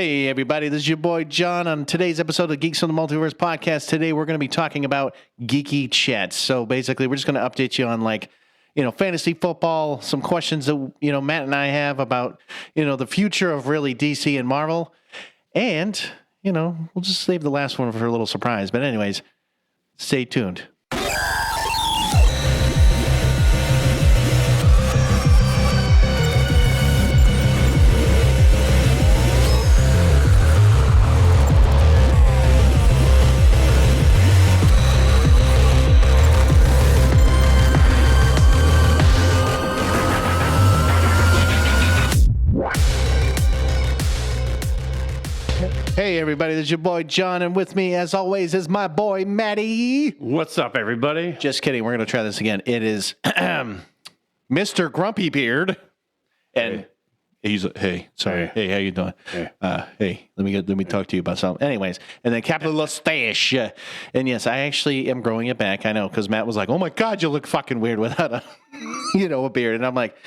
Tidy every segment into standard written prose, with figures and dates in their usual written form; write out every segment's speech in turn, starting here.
Hey, everybody, this is your boy John on today's episode of Geeks From The Multiverse podcast. Today, we're going to be talking about geeky chats. So basically, we're just going to update you on fantasy football, some questions that, Matt and I have about, the future of really DC and Marvel. And, we'll just save the last one for a little surprise. But anyways, stay tuned. Hey, everybody, this is your boy John, and with me, as always, is my boy Matty. What's up, everybody? Just kidding. We're going to try this again. It is Mr. Grumpy Beard. And hey, sorry. Hey, how you doing? Hey, let me talk to you about something. Anyways, and then Capital Mustache. And yes, I actually am growing it back. I know, because Matt was like, oh my God, you look fucking weird without a, a beard. And I'm like,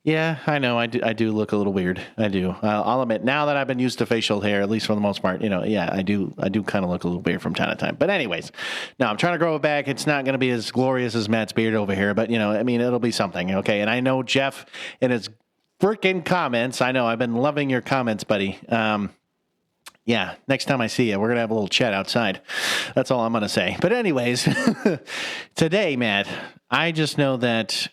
yeah, I know. I do look a little weird. I do. I'll admit, now that I've been used to facial hair, at least for the most part, I do kind of look a little weird from time to time. But anyways, no, I'm trying to grow it back. It's not going to be as glorious as Matt's beard over here, but, it'll be something, okay? And I know Jeff in his freaking comments, I know, I've been loving your comments, buddy. Yeah, next time I see you, we're going to have a little chat outside. That's all I'm going to say. But anyways, today, Matt, I just know that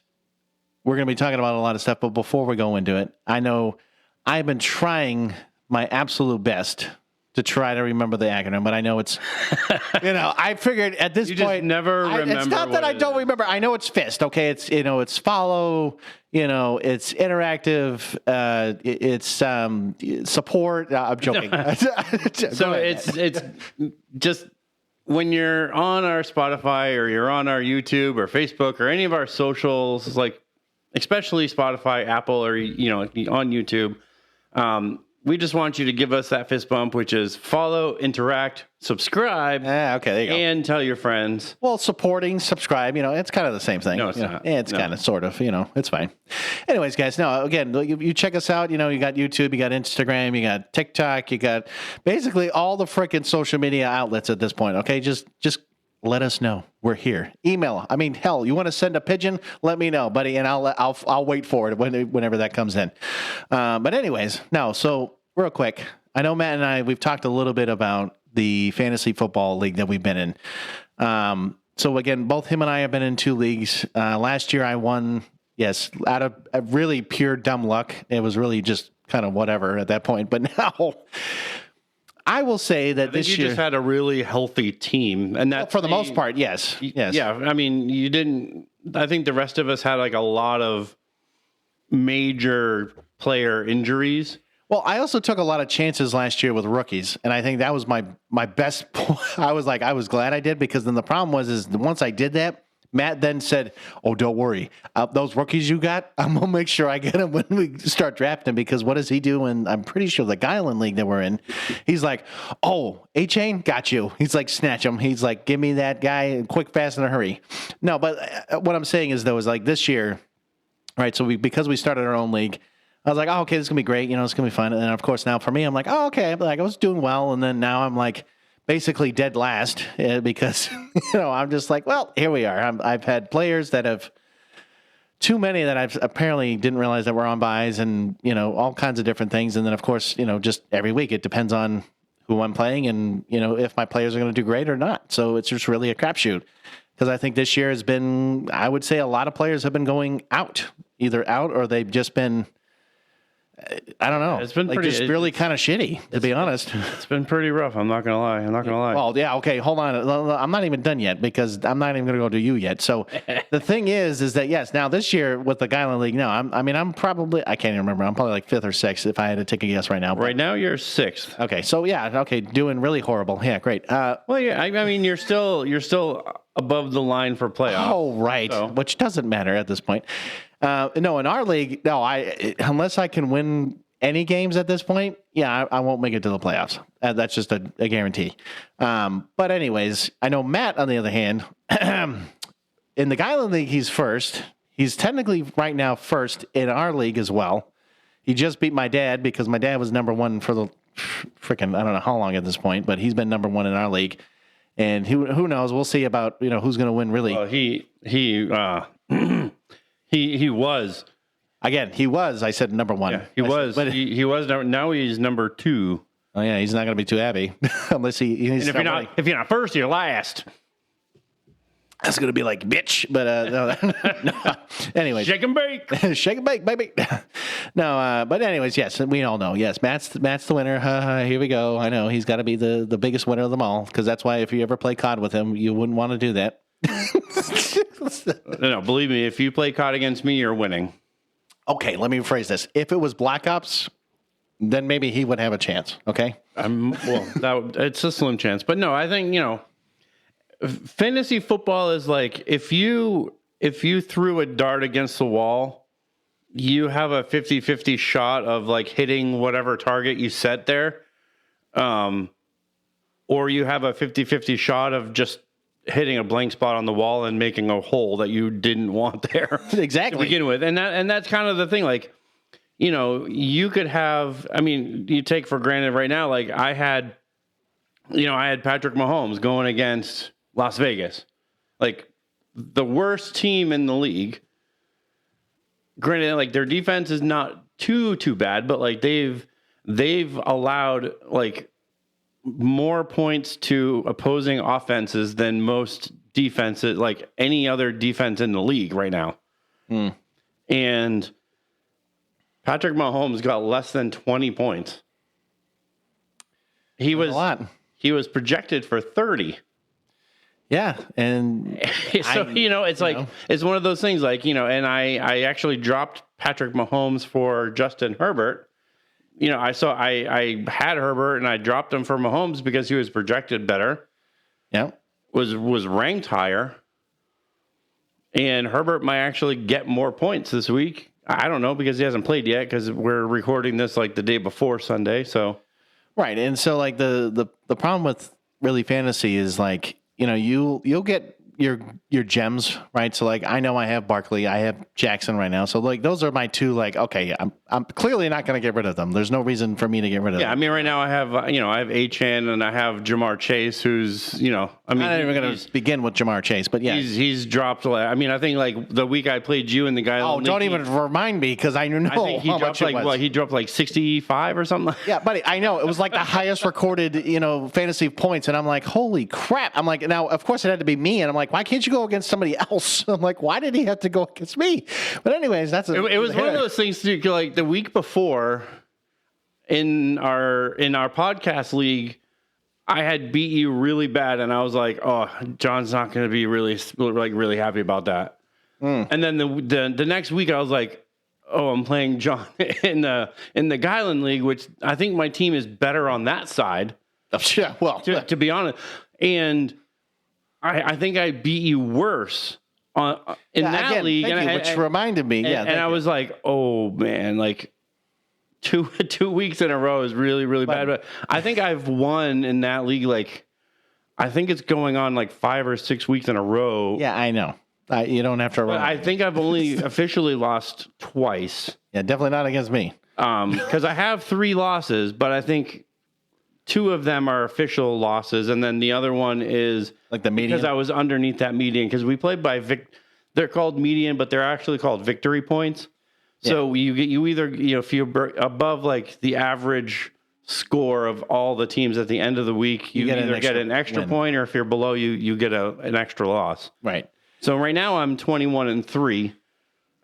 we're going to be talking about a lot of stuff, but before we go into it, I know I've been trying my absolute best to try to remember the acronym, but I know it's, I figured at this point, just never remember. It's not that I don't remember. I know it's FIST. Okay, it's it's follow. It's interactive. It's support. I'm joking. So it's just. When you're on our Spotify or you're on our YouTube or Facebook or any of our socials, like especially Spotify, Apple, or on YouTube, we just want you to give us that fist bump, which is follow, interact, subscribe. Okay, there you go. And tell your friends. Well, supporting, subscribe, it's kind of the same thing. No, it's not. It's kind of, sort of, it's fine. Anyways, guys, no, again, you check us out. You got YouTube, you got Instagram, you got TikTok, you got basically all the freaking social media outlets at this point, okay? Just let us know. We're here. Email. I mean, hell, you want to send a pigeon? Let me know, buddy, and I'll wait for it whenever that comes in. But anyways, no. So real quick, I know Matt and we've talked a little bit about the fantasy football league that we've been in. So again, both him and I have been in two leagues. Last year I won. Yes, out of really pure dumb luck. It was really just kind of whatever at that point. But now, I will say that this year you just had a really healthy team, and that for the most part, yes. Yeah, I mean, you didn't. I think the rest of us had like a lot of major player injuries. Well, I also took a lot of chances last year with rookies, and I think that was my best. I was glad I did, because then the problem was once I did that, Matt then said, "Oh, don't worry. Those rookies you got, I'm going to make sure I get them when we start drafting, because what does he do?" And I'm pretty sure the Guilan League that we're in, he's like, "Oh, A-Chain, got you." He's like, "Snatch him." He's like, "Give me that guy quick, fast, in a hurry." No, but what I'm saying is, though, is like this year, right, so because we started our own league, I was like, "Oh, okay, this is going to be great. It's going to be fun." And then, of course, now for me, I'm like, "Oh, okay." Like, I was doing well, and then now I'm like, basically dead last, because I'm just like, well, here we are. I've had players that have too many that I've apparently didn't realize that were on buys, and all kinds of different things. And then of course, just every week it depends on who I'm playing and if my players are going to do great or not. So it's just really a crapshoot, because I think this year has been, I would say, a lot of players have been going either out or they've just been, I don't know. It's been just really kind of shitty, to be honest. It's been pretty rough. I'm not gonna lie. Well, yeah, okay, hold on. I'm not even done yet, because I'm not even going to go to you yet. So the thing is that yes, now this year with the Guilan League, no, I'm probably, I can't even remember. I'm probably like 5th or 6th if I had to take a guess right now. Right now you're 6th. Okay, so yeah, okay, doing really horrible. Yeah, great. Well, yeah, I mean you're still above the line for playoffs. Oh, right, so. Which doesn't matter at this point. No, in our league, no, unless I can win any games at this point, yeah, I won't make it to the playoffs. That's just a guarantee. But anyways, I know Matt, on the other hand, in the Guilan League, he's first. He's technically right now first in our league as well. He just beat my dad, because my dad was number one for freaking, I don't know how long at this point, but he's been number one in our league. And who knows? We'll see about, who's going to win really. Well, he was. Again, he was, I said number one. Yeah, he was. But he was. Now he's number two. Oh, yeah, he's not going to be too happy unless he needs to if you're not first, you're last. That's going to be like, bitch. But no. Anyways. Shake and bake. Shake and bake, baby. No, but anyways, yes, we all know. Yes, Matt's the winner. Here we go. I know he's got to be the biggest winner of them all, because that's why if you ever play COD with him, you wouldn't want to do that. No, believe me, if you play COD against me, you're winning. Okay, let me rephrase this. If it was Black Ops, then maybe he would have a chance, okay? It's a slim chance. But no, I think, fantasy football is like if you threw a dart against the wall, you have a 50-50 shot of like hitting whatever target you set there. Or you have a 50-50 shot of just hitting a blank spot on the wall and making a hole that you didn't want there. Exactly. To begin with. And that's kind of the thing. Like, you could have, you take for granted right now, like I had Patrick Mahomes going against Las Vegas, like the worst team in the league. Granted, like their defense is not too bad, but like they've allowed like more points to opposing offenses than most defenses, like any other defense in the league right now. And Patrick Mahomes got less than 20 points. He was projected for 30. Yeah, and so it's one of those things, like, and I actually dropped Patrick Mahomes for Justin Herbert. I had Herbert and I dropped him for Mahomes because he was projected better. Yeah, was ranked higher, and Herbert might actually get more points this week. I don't know, because he hasn't played yet, because we're recording this like the day before Sunday. So right, and so like the problem with really fantasy is like, you'll get your gems, right? So like I know I have Barkley, I have Jackson right now. So like those are my two, like, okay, I'm clearly not going to get rid of them. There's no reason for me to get rid of them. Yeah, right now I have I have Achane and I have Jamar Chase, who's I'm not even going to begin with Jamar Chase, but yeah, he's dropped. I think like the week I played you and the guy. Oh, don't even remind me, because I know. I think he dropped he dropped like 65 or something. Yeah, buddy, I know it was like the highest recorded fantasy points, and I'm like, holy crap! I'm like, now of course it had to be me, and I'm like, why can't you go against somebody else? I'm like, why did he have to go against me? But anyways, it was one of those things too, like the week before in our podcast league, I had beat you really bad, and I was like, oh, John's not going to be really happy about that. And then the next week I was like, oh, I'm playing John in the Guyland League, which I think my team is better on that side. Yeah, well, to be honest, and I think I beat you worse in that league, which reminded me. And I was like, oh man, like two weeks in a row is really, really bad. But I think I've won in that league. Like, I think it's going on like 5 or 6 weeks in a row. Yeah, I know. You don't have to. I think I've only officially lost twice. Yeah, definitely not against me. Because I have 3 losses, but I think 2 of them are official losses, and then the other one is like the median, because I was underneath that median, because we played by they're called median, but they're actually called victory points. Yeah. So you either if you're above like the average score of all the teams at the end of the week, you either get an extra point, or if you're below, you get an extra loss. Right. So right now I'm 21-3,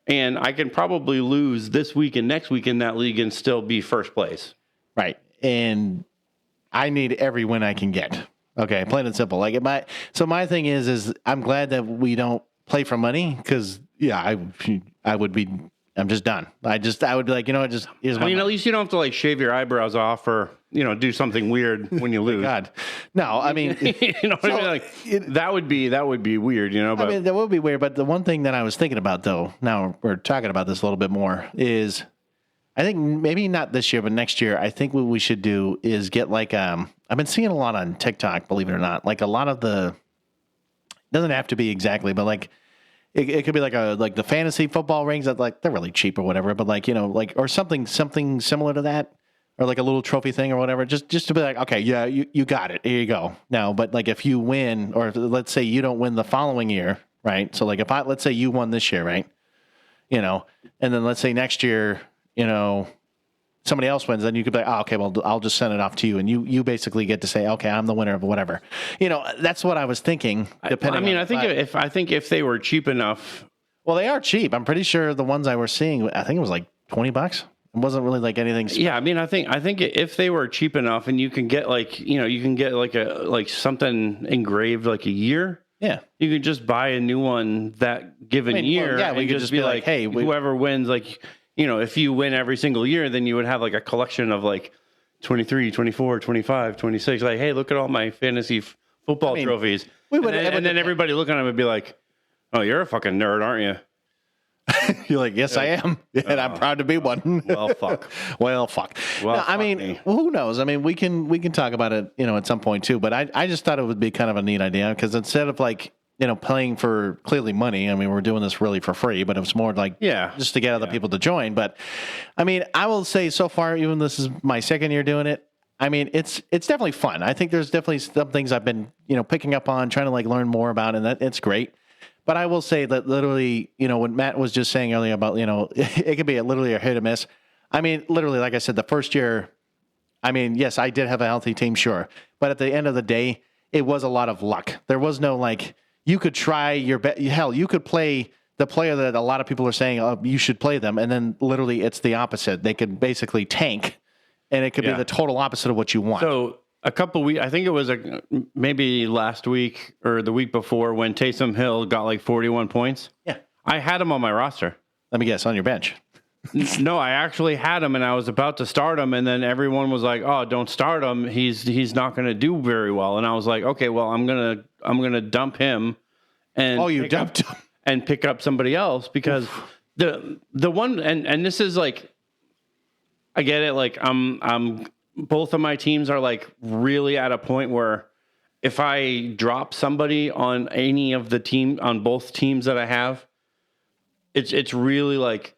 and I can probably lose this week and next week in that league and still be first place. Right. And I need every win I can get. Okay, plain and simple. Like my thing is I'm glad that we don't play for money, because I would be. I'm just done. I would be like, just. Here's my money. At least you don't have to like shave your eyebrows off, or do something weird when you lose. God, no. I mean, what I mean? Like that would be weird, But, I mean, that would be weird. But the one thing that I was thinking about, though, now we're talking about this a little bit more, is I think maybe not this year, but next year, I think what we should do is get like I've been seeing a lot on TikTok, believe it or not, like a lot of doesn't have to be exactly, but like it could be like the fantasy football rings that like they're really cheap or whatever, but like or something similar to that, or like a little trophy thing or whatever, just to be like, okay, yeah, you got it. Here you go. Now, but like if you win, or let's say you don't win the following year, right? So like let's say you won this year, right? You know, and then let's say next year, you know, somebody else wins, then you could be like, oh, okay, well, I'll just send it off to you. And you basically get to say, okay, I'm the winner of whatever. You know, that's what I was thinking. I think if they were cheap enough. Well, they are cheap. I'm pretty sure the ones I were seeing, I think it was like $20. It wasn't really like anything. Yeah. I mean, I think if they were cheap enough and you can get like, you know, you can get like something engraved like a year. Yeah. You could just buy a new one that given year. Well, we could just be like, hey, whoever wins, like, you know, if you win every single year, then you would have like a collection of like 23, 24, 25, 26. Like, hey, look at all my fantasy football trophies. And then everybody looking at them would be like, oh, you're a fucking nerd, aren't you? You're like, yes, I am. And I'm proud to be one. Well, fuck. Well, fuck. Well, no, I mean, who knows? I mean, we can talk about it, you know, at some point too. But I just thought it would be kind of a neat idea because instead of like, you know, playing for clearly money. I mean, we're doing this really for free, but it was more like just to get other people to join. But I mean, I will say so far, even this is my second year doing it. I mean, it's definitely fun. I think there's definitely some things I've been, you know, picking up on, trying to like learn more about, and that it's great. But I will say that literally, you know, when Matt was just saying earlier about, you know, it could be literally a hit or miss. I mean, literally, like I said, the first year, I mean, yes, I did have a healthy team, sure. But at the end of the day, it was a lot of luck. There was no like, you could try your best. Hell, you could play the player that a lot of people are saying, oh, you should play them. And then literally it's the opposite. They could basically tank, and it could be the total opposite of what you want. So a couple weeks, I think it was maybe last week or the week before when Taysom Hill got like 41 points. Yeah. I had him on my roster. Let me guess, on your bench. No, I actually had him, and I was about to start him, and then everyone was like, "Oh, don't start him. He's not going to do very well." And I was like, "Okay, well, I'm gonna dump him." And you dumped him and pick up somebody else because the one and this is like, I get it. Like I'm both of my teams are like really at a point where if I drop somebody on any of the team on both teams that I have, it's really like.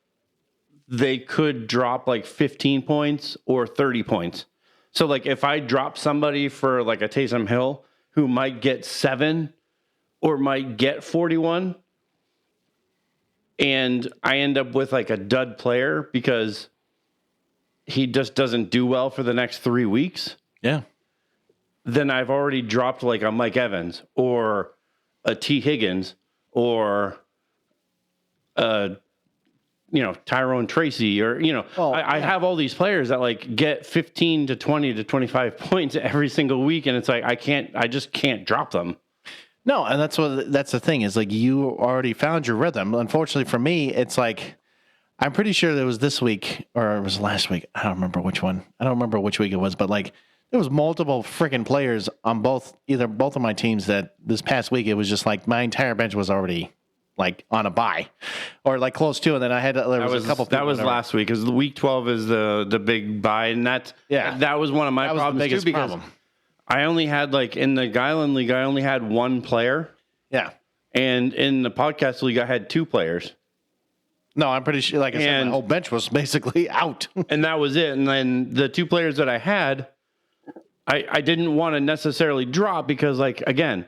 They could drop like 15 points or 30 points. So like if I drop somebody for like a Taysom Hill who might get 7 or might get 41 and I end up with like a dud player because he just doesn't do well for the next 3 weeks. Yeah. Then I've already dropped like a Mike Evans or a T. Higgins or Tyrone Tracy or, I have all these players that like get 15 to 20 to 25 points every single week. And it's like, I just can't drop them. No. And that's the thing is like, you already found your rhythm. Unfortunately for me, it's like, I'm pretty sure that it was this week or it was last week. I don't remember which one. I don't remember which week it was, but like there was multiple freaking players on both of my teams that this past week, it was just like my entire bench was already like on a bye or like close to, and then I had there was a couple. That was last week because week 12 is the big bye, and that was one of my problems too because I only had like in the Guyland League I only had one player. Yeah, and in the podcast league I had 2 players. No, I'm pretty sure. Like I said, my whole bench was basically out, and that was it. And then the 2 players that I had, I didn't want to necessarily drop because like again.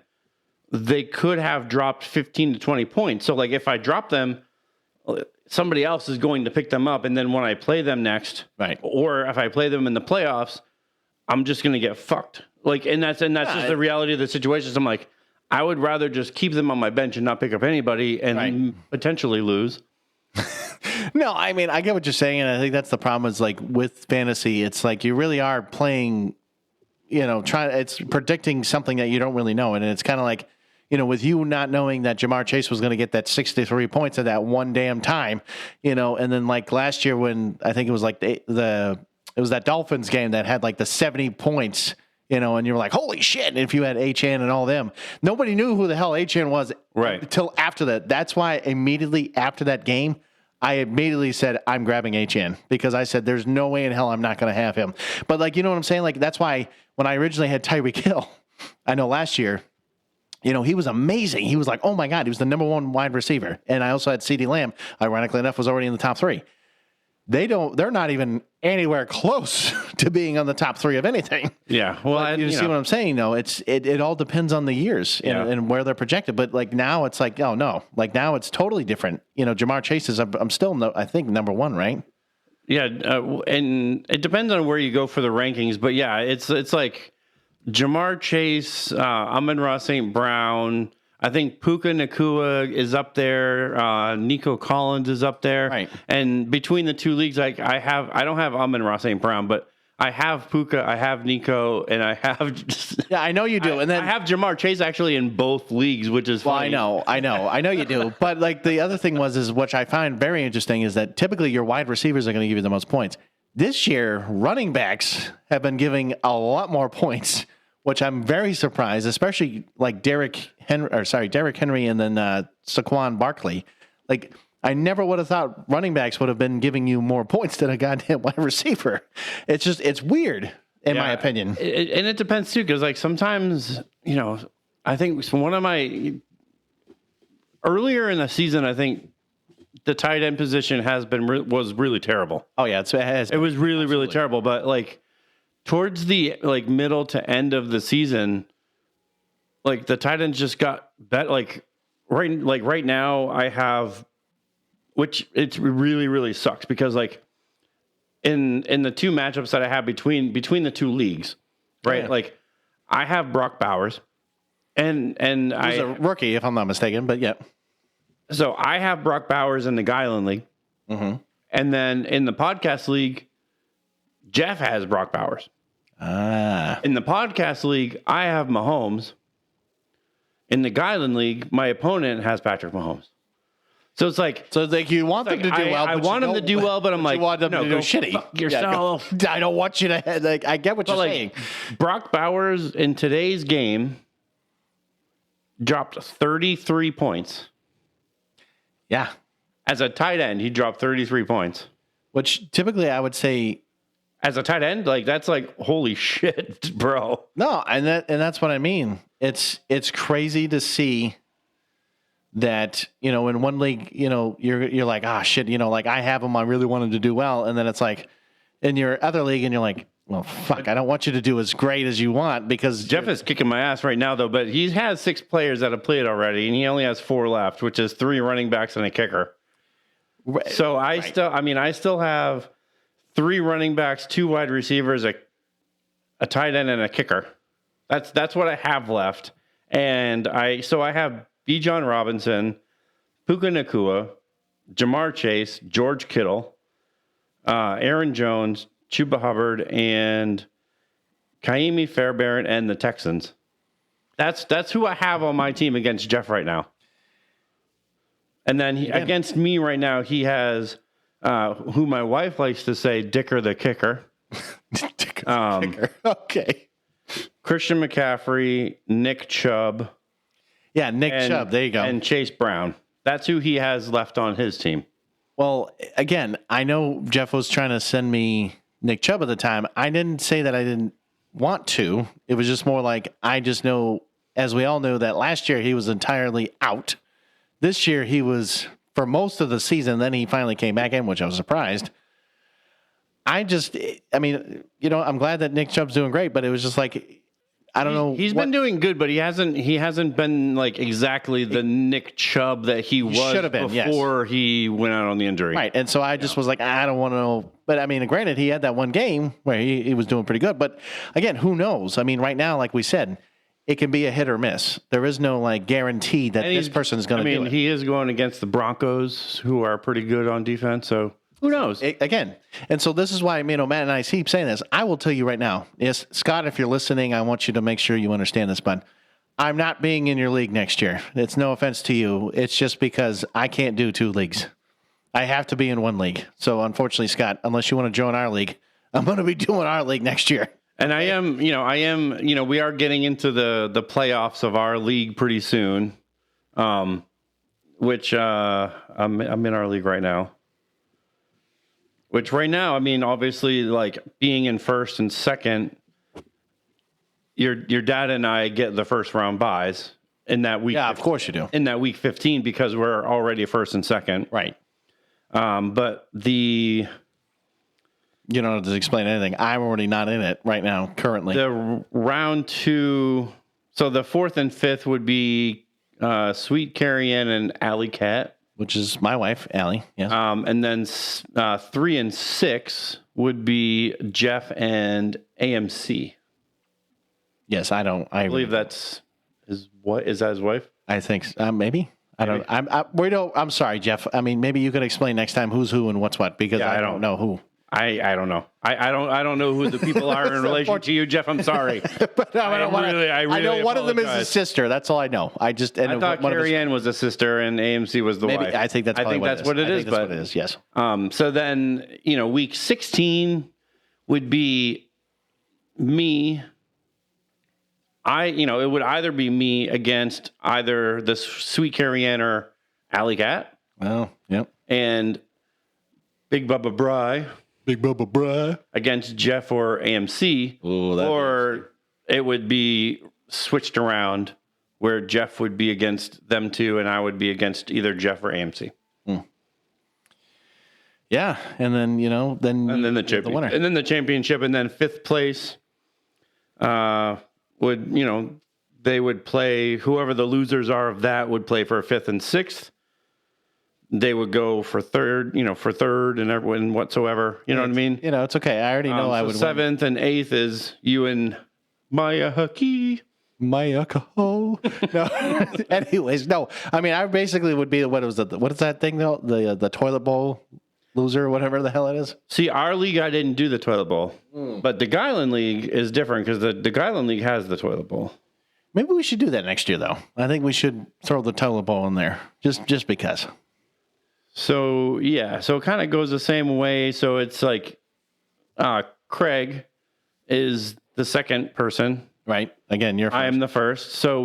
They could have dropped 15 to 20 points. So, like, if I drop them, somebody else is going to pick them up. And then when I play them next, right, or if I play them in the playoffs, I'm just going to get fucked. Like, and that's just the reality of the situation. So I'm like, I would rather just keep them on my bench and not pick up anybody and potentially lose. No, I mean, I get what you're saying. And I think that's the problem is like with fantasy, it's like you really are playing, it's predicting something that you don't really know. And it's kind of like, with you not knowing that Jamar Chase was going to get that 63 points at that one damn time, and then like last year when I think it was like it was that Dolphins game that had like the 70 points, and you were like, holy shit. And if you had H.N. and all them, nobody knew who the hell H.N. was until after that. That's why immediately after that game, I immediately said, I'm grabbing H.N. because I said, there's no way in hell I'm not going to have him. But like, you know what I'm saying? Like, that's why when I originally had Tyreek Hill, I know last year, he was amazing. He was like, oh my God, he was the number 1 wide receiver. And I also had CeeDee Lamb, ironically enough, was already in the top 3. they're not even anywhere close to being on the top 3 of anything. Yeah. Well, you see what I'm saying? No, it all depends on the years and where they're projected. But like now it's like, oh no, like now it's totally different. Jamar Chase is, I'm still, I think, number 1, right? Yeah. And it depends on where you go for the rankings, but yeah, it's like Jamar Chase, Amon-Ra St. Brown, I think Puka Nacua is up there. Nico Collins is up there. Right. And between the 2 leagues, I don't have Amon-Ra St. Brown, but I have Puka, I have Nico, and I have. Yeah, I know you do. And then I have Jamar Chase actually in both leagues, which is funny. Well, I know you do. But like the other thing is which I find very interesting is that typically your wide receivers are going to give you the most points. This year, running backs have been giving a lot more points, which I'm very surprised, especially like Derrick Henry and then Saquon Barkley. Like, I never would have thought running backs would have been giving you more points than a goddamn wide receiver. It's weird, in my opinion. And it depends, too, because like sometimes, I think one of my earlier in the season, I think the tight end position was really terrible. Oh, yeah. It was really, really terrible. But like, towards the middle to end of the season, like the tight ends just got better. Like right now I have, which it really, really sucks because like in the 2 matchups that I have between the 2 leagues, right? Yeah. Like I have Brock Bowers and he's a rookie if I'm not mistaken, but yeah. So I have Brock Bowers in the Guyland League. Mm-hmm. And then in the podcast league, Jeff has Brock Bowers. In the podcast league, I have Mahomes. In the Guyland League, my opponent has Patrick Mahomes. So it's like you want them to do well. I want them to do well, but I'm like, you want them to do shitty yourself. Yeah, I don't want you to. Like, I get what you're saying. Brock Bowers in today's game dropped 33 points. Yeah, as a tight end, he dropped 33 points. Which typically I would say. As a tight end, like that's like holy shit, bro. No, and that's what I mean. It's crazy to see that, in one league, you're like, ah, shit, like I have him, I really wanted to do well, and then it's like in your other league, and you're like, well, fuck, I don't want you to do as great as you want because Jeff is kicking my ass right now, though. But he has 6 players that have played already, and he only has 4 left, which is 3 running backs and a kicker. Right. So I still have 3 running backs, 2 wide receivers, a tight end, and a kicker. That's what I have left. And I have Bijan Robinson, Puka Nacua, Jamar Chase, George Kittle, Aaron Jones, Chuba Hubbard, and Kaimi Fairbairn and the Texans. That's who I have on my team against Jeff right now. And then against me right now, he has who my wife likes to say, Dicker the Kicker. Dicker the Kicker. Okay. Christian McCaffrey, Nick Chubb. Yeah, Chubb. There you go. And Chase Brown. That's who he has left on his team. Well, again, I know Jeff was trying to send me Nick Chubb at the time. I didn't say that I didn't want to. It was just more like I just know, as we all know, that last year he was entirely out. This year he was for most of the season. Then he finally came back in, which I was surprised. I'm glad that Nick Chubb's doing great, but it was just like, I don't know. He's been doing good, but he hasn't been like exactly the Nick Chubb that he was should have been before he went out on the injury. Right. And so I just was like, I don't want to know. But I mean, granted, he had that one game where he was doing pretty good. But again, who knows? I mean, right now, like we said, it can be a hit or miss. There is no like guarantee that this person is going to do it. He is going against the Broncos, who are pretty good on defense. So who knows? Again. And so this is why, Matt and I keep saying this. I will tell you right now. Yes, Scott, if you're listening, I want you to make sure you understand this, bud. I'm not being in your league next year. It's no offense to you. It's just because I can't do 2 leagues. I have to be in 1 league. So unfortunately, Scott, unless you want to join our league, I'm going to be doing our league next year. And we are getting into the playoffs of our league pretty soon, which I'm in our league right now. Which right now, I mean, obviously, like being in first and second, your dad and I get the first round buys in that week. Yeah, of course you do. In that week 15 because we're already first and second. Right. But the You don't have to explain anything. I'm already not in it right now, currently. The round 2, so the 4th and 5th would be Sweet Carrie Ann and Alley Cat. Which is my wife, Allie. Yes. And then 3 and 6 would be Jeff and AMC. Yes, I believe that's his. What is that? His wife? I think maybe. I don't. I'm sorry, Jeff. I mean, maybe you could explain next time who's who and what's what because I don't know who. I don't know. I don't know who the people are in relation to you, Jeff. I'm sorry. But I know one of them is his sister. That's all I know. I thought Carrie Ann was a sister and AMC was the wife. I think that's what it is. That's what it is. Yes. So then week 16 would be me. It would either be me against either the Sweet Carrie Ann or Alley Cat. Well, yep. And Big Bubba Bry against Jeff or AMC. Ooh, or it would be switched around where Jeff would be against them two and I would be against either Jeff or AMC. Yeah, and then the winner. And then the championship, and then 5th place would they would play, whoever the losers are of that would play for 5th and 6th. They would go for third and everyone whatsoever. You know what I mean? It's okay. I already know I would 7th and 8th is you and Maya Haki. Maya Kaho. No. Anyways, no. I mean, I basically would be what is that thing though? The toilet bowl loser, or whatever the hell it is. See, our league, I didn't do the toilet bowl, but the Guyland League is different because the Guyland League has the toilet bowl. Maybe we should do that next year, though. I think we should throw the toilet bowl in there just because. So it kind of goes the same way. So it's like Craig is the second person. Right. Again, you're first. I am the first. So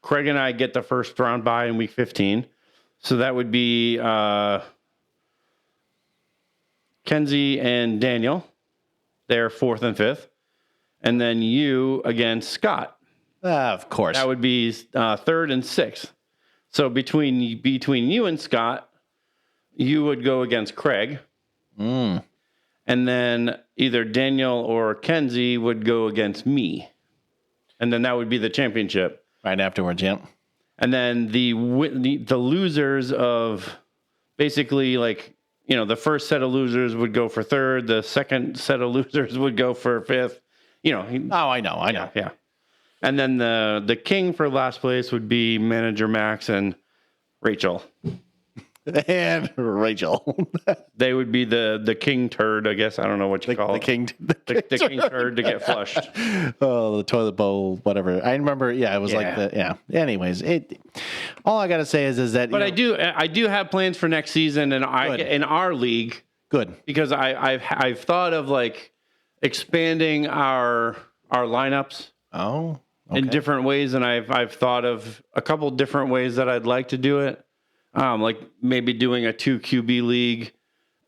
Craig and I get the first round bye in week 15. So that would be Kenzie and Daniel. They're 4th and 5th. And then you against Scott. Of course. That would be 3rd and 6th. So between you and Scott, you would go against Craig. And then either Daniel or Kenzie would go against me. And then that would be the championship. Right afterwards, yeah. And then the losers of basically the first set of losers would go for 3rd. The second set of losers would go for 5th. Oh, I know. Yeah. And then the king for last place would be manager Max and Rachel. And Rachel. They would be the king turd, I guess. I don't know what you call it. The king turd to get flushed. Oh, the toilet bowl, whatever. I remember, it was like the, yeah. Anyways, all I got to say is that... But I do have plans for next season in our league. Good. Because I've thought of expanding our lineups. Oh, okay. In different ways, and I've thought of a couple different ways that I'd like to do it. Like maybe doing a 2 QB league,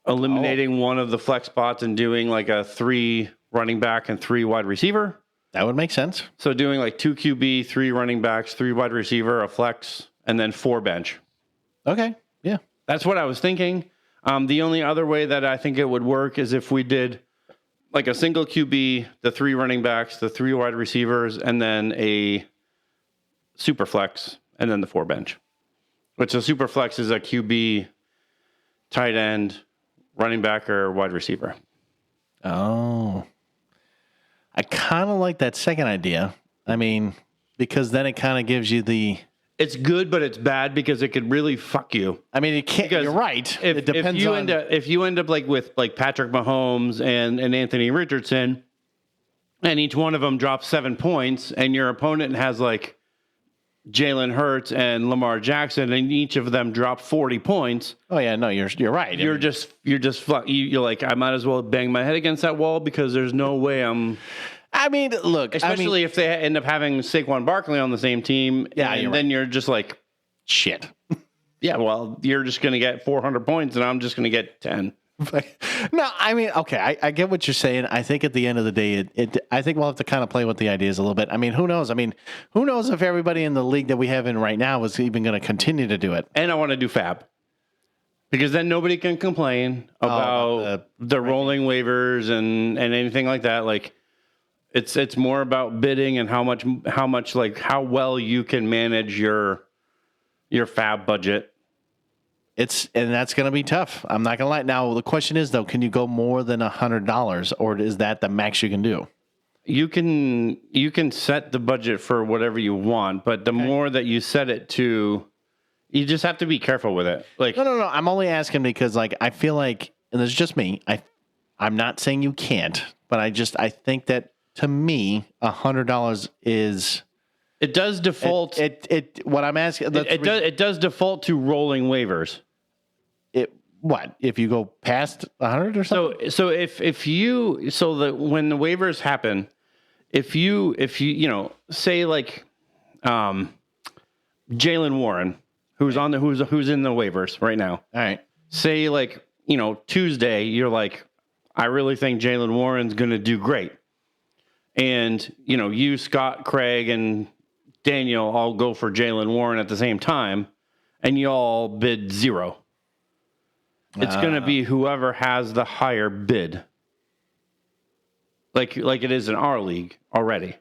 eliminating one of the flex spots and doing a 3 running back and 3 wide receiver. That would make sense. So doing 2 QB, 3 running backs, 3 wide receiver, a flex, and then 4 bench. Okay. Yeah. That's what I was thinking. The only other way that I think it would work is if we did a single QB, the 3 running backs, the 3 wide receivers, and then a super flex, and then the 4 bench. Which a super flex is a QB, tight end, running back, or wide receiver. Oh. I kind of like that second idea. I mean, because then it kind of gives you the... It's good, but it's bad because it could really fuck you. I mean, it can't. Because you're right. It depends if you end up with Patrick Mahomes and Anthony Richardson, and each one of them drops 7 points, and your opponent has Jalen Hurts and Lamar Jackson, and each of them drop 40 points. Oh yeah, no, you're right. You're I might as well bang my head against that wall because there's no way I'm. I mean, look, especially if they end up having Saquon Barkley on the same team, and then you're just shit. Yeah, well, you're just going to get 400 points, and I'm just going to get 10. No, I mean, okay, I get what you're saying. I think at the end of the day, I think we'll have to kind of play with the ideas a little bit. I mean, who knows? Who knows if everybody in the league that we have in right now is even going to continue to do it? And I want to do Fab. Because then nobody can complain about the rolling waivers and anything like that. Like it's more about bidding and how much like how well you can manage your fab budget. And that's going to be tough. I'm not going to lie. Now the question is though, can you go more than $100, or is that the max you can do? You can set the budget for whatever you want, but the more that you set it to, you just have to be careful with it. Like no. I'm only asking because like I feel like, and it's just me. I'm not saying you can't, but I think that to me $100 is. It does default. What I'm asking. It does default to rolling waivers. What if you go past 100 or something? So when the waivers happen, if you say like Jalen Warren, who's in the waivers right now. All right. Say like Tuesday, you're like, I really think Jalen Warren's going to do great, and you, Scott, Craig, and Daniel all go for Jalen Warren at the same time, and you all bid 0. It's going to be whoever has the higher bid. Like it is in our league already.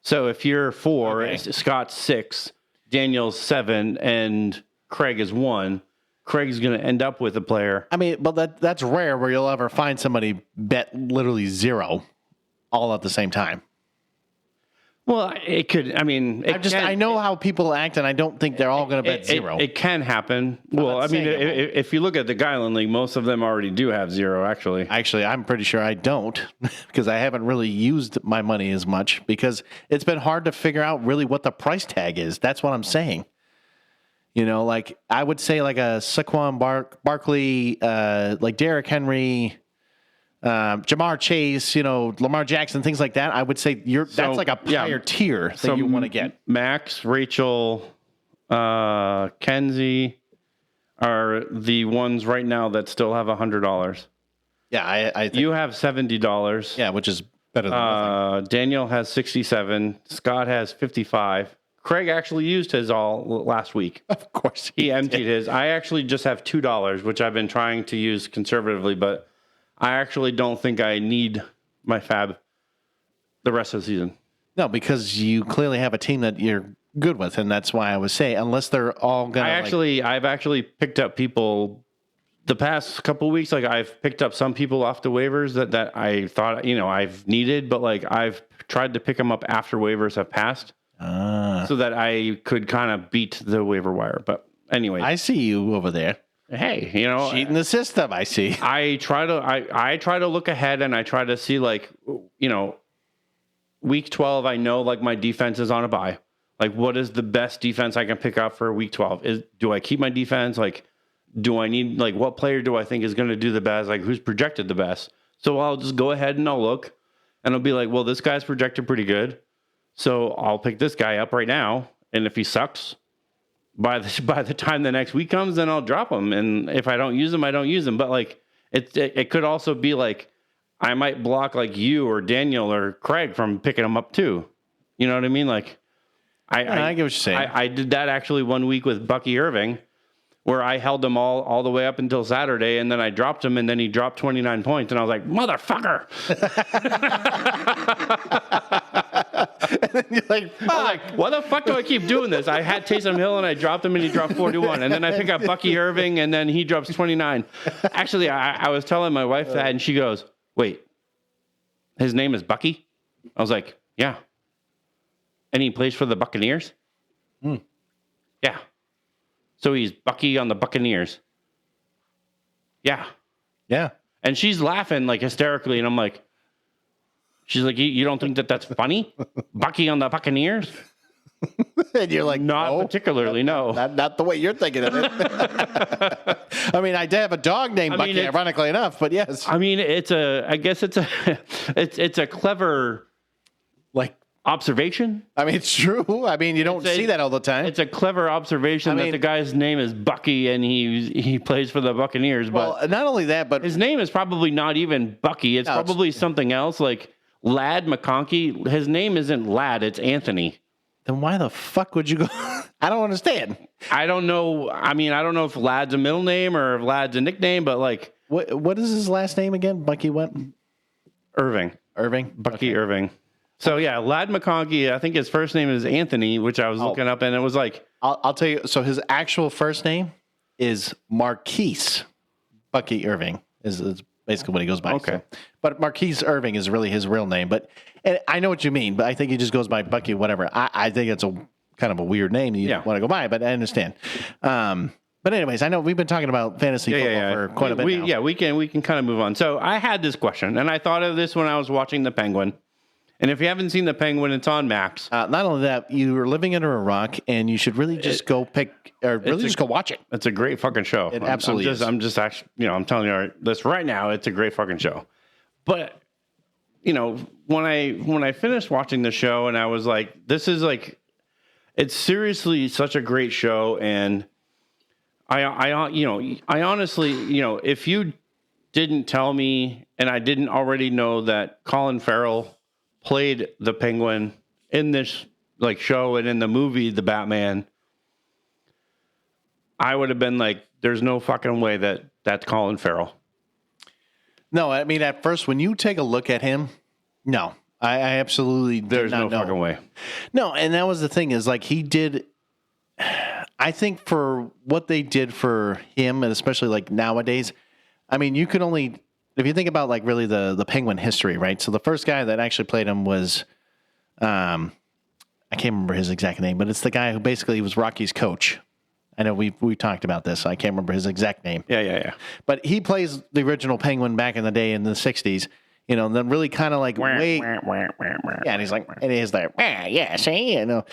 So if you're 4, Scott's 6, Daniel's 7, and Craig is 1, Craig's going to end up with a player. I mean, but that's rare where you'll ever find somebody bet literally 0 all at the same time. Well, it could. I mean, I know how people act, and I don't think they're all going to bet 0. It can happen. Well, I mean, if you look at the Guideline League, most of them already do have 0. Actually, I'm pretty sure I don't because I haven't really used my money as much because it's been hard to figure out really what the price tag is. That's what I'm saying. Like I would say like a Saquon Barkley, like Derrick Henry. Jamar Chase, Lamar Jackson, things like that. I would say that's like a higher tier that you want to get. Max, Rachel, Kenzie are the ones right now that still have $100. Yeah, I think you have $70. Yeah, which is better than nothing. Daniel has 67. Scott has 55. Craig actually used his all last week. Of course, he emptied his. I actually just have $2, which I've been trying to use conservatively, but I actually don't think I need my fab the rest of the season. No, because you clearly have a team that you're good with, and that's why I would say unless they're all going to. I've actually picked up people the past couple of weeks. Like I've picked up some people off the waivers that I thought I've needed, but like I've tried to pick them up after waivers have passed, so that I could kind of beat the waiver wire. But anyway, I see you over there. Hey, cheating the system. I see. I try to look ahead, and I try to see like, week 12. I know like my defense is on a bye. Like, what is the best defense I can pick up for week 12? Do I keep my defense? Like, do I need like what player do I think is going to do the best? Like, who's projected the best? So I'll just go ahead and I'll look, and I'll be like, well, this guy's projected pretty good, so I'll pick this guy up right now. And if he sucks, by the time the next week comes, then I'll drop him. And if I don't use him, I don't use him. But like it could also be like I might block like you or Daniel or Craig from picking him up too. You know what I mean? Like I get what you're saying. I did that actually one week with Bucky Irving, where I held him all the way up until Saturday, and then I dropped him, and then he dropped 29 points, and I was like, motherfucker. And then you're like, fuck. Why the fuck do I keep doing this? I had Taysom Hill, and I dropped him, and he dropped 41. And then I pick up Bucky Irving, and then he drops 29. Actually, I was telling my wife that, and she goes, wait, his name is Bucky? I was like, yeah. And he plays for the Buccaneers? Yeah. So he's Bucky on the Buccaneers. Yeah. Yeah. And she's laughing like hysterically, and I'm like, she's like, you don't think that's funny? Bucky on the Buccaneers? And you're like, not no, particularly, no. Not the way you're thinking of it. I mean, I did have a dog named Bucky, ironically enough, but yes. I mean, I guess it's a clever like observation. I mean, it's true. I mean, you don't see that all the time. It's a clever observation that the guy's name is Bucky and he plays for the Buccaneers. Well, but not only that, but his name is probably not even Bucky. It's probably something else like Lad McConkey. His name isn't Lad. It's Anthony. then why the fuck would you go? I don't understand. I don't know. I mean, I don't know if Lad's a middle name or if Lad's a nickname, but like, what is his last name again? Bucky what? Irving. Bucky Irving. So yeah, Lad McConkey. I think his first name is Anthony, which I was looking up, and it was like, I'll tell you. So his actual first name is Marquise Bucky Irving. Is basically what he goes by. Okay. So. But Marquise Irving is really his real name. But and I know what you mean, but I think he just goes by Bucky, whatever. I think it's a kind of a weird name you want to go by, but I understand. But anyways, I know we've been talking about fantasy football for quite a bit now. Yeah, we can kind of move on. So I had this question, and I thought of this when I was watching The Penguin. And if you haven't seen The Penguin, it's on Max. Not only that, you are living under a rock, and you should really just go watch it. It's a great fucking show. It absolutely is. I'm just actually, I'm telling you this right now. It's a great fucking show. But when I finished watching the show, and I was like, this is like, it's seriously such a great show, and I honestly, if you didn't tell me, and I didn't already know that Colin Farrell played the Penguin in this like show and in the movie The Batman, I would have been like, there's no fucking way that's Colin Farrell. No, I mean, at first when you take a look at him, no, I absolutely there's no fucking way. No, and that was the thing is like he did. I think for what they did for him, and especially like nowadays, I mean, you could only. If you think about like really the Penguin history, right? So the first guy that actually played him was, I can't remember his exact name, but it's the guy who basically was Rocky's coach. I know we talked about this. So I can't remember his exact name. Yeah. But he plays the original Penguin back in the day in the 60s, and then really kind of like yeah, and he's like, and he's like, yeah, see, and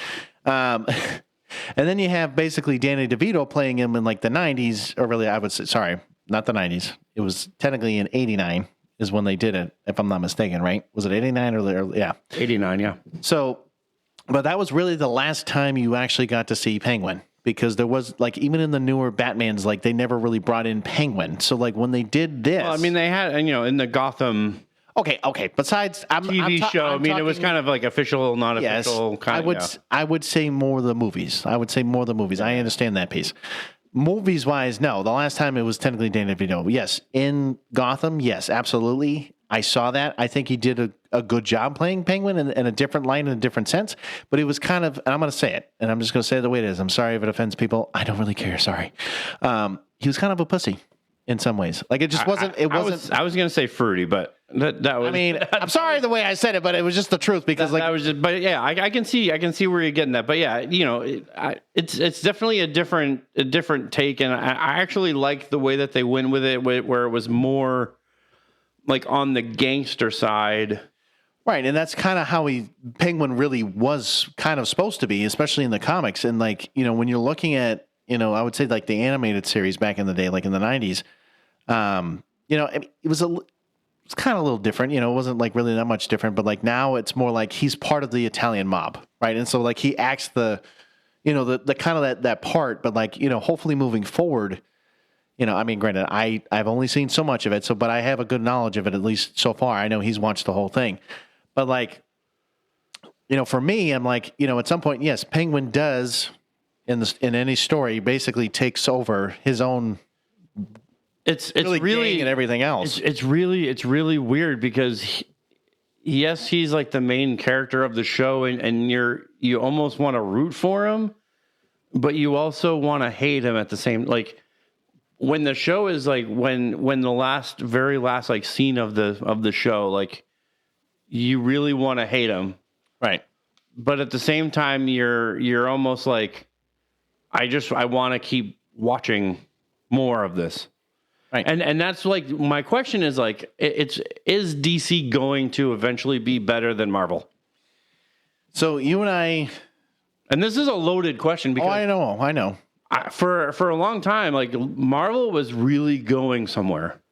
then you have basically Danny DeVito playing him in like the 90s, or really I would say, sorry, not the 90s. It was technically in 89 is when they did it, if I'm not mistaken, right? Was it 89 or yeah. 89, yeah. So, but that was really the last time you actually got to see Penguin, because there was like, even in the newer Batmans, like they never really brought in Penguin. So like when they did this. Well, I mean, they had, in the Gotham. Okay. Besides TV show, it was kind of like official, not official. Yes, kind of, I would say more the movies. I understand that piece. Movies wise, no. The last time it was technically Danny DeVito. Yes, in Gotham, yes, absolutely. I saw that. I think he did a good job playing Penguin in a different light, in a different sense. But it was kind of, and I'm going to say it, and I'm just going to say it the way it is. I'm sorry if it offends people. I don't really care. Sorry. He was kind of a pussy in some ways. Like it just wasn't. I was going to say fruity, but that was. I mean, I'm sorry the way I said it, but it was just the truth because that was just. But yeah, I can see where you're getting that. But yeah, it's definitely a different take, and I actually like the way that they went with it, where it was more like on the gangster side. Right, and that's kind of how Penguin really was kind of supposed to be, especially in the comics. And like, when you're looking at, I would say like the animated series back in the day, like in the 90s, it was it's kind of a little different, it wasn't like really that much different, but like now it's more like he's part of the Italian mob, right? And so like he acts the kind of that part, but like, hopefully moving forward, I mean, granted, I've only seen so much of it, but I have a good knowledge of it, at least so far. I know he's watched the whole thing, but like, for me, I'm like, at some point, yes, Penguin does in any story basically takes over his own. It's really and everything else. It's really weird because yes, he's like the main character of the show, and you almost want to root for him, but you also want to hate him at the same. Like when the show is like when the very last like scene of the show, like you really want to hate him, right? But at the same time, you're almost like I want to keep watching more of this. Right. And that's like my question is like is DC going to eventually be better than Marvel? So you and I, and this is a loaded question because I know. For a long time, like Marvel was really going somewhere,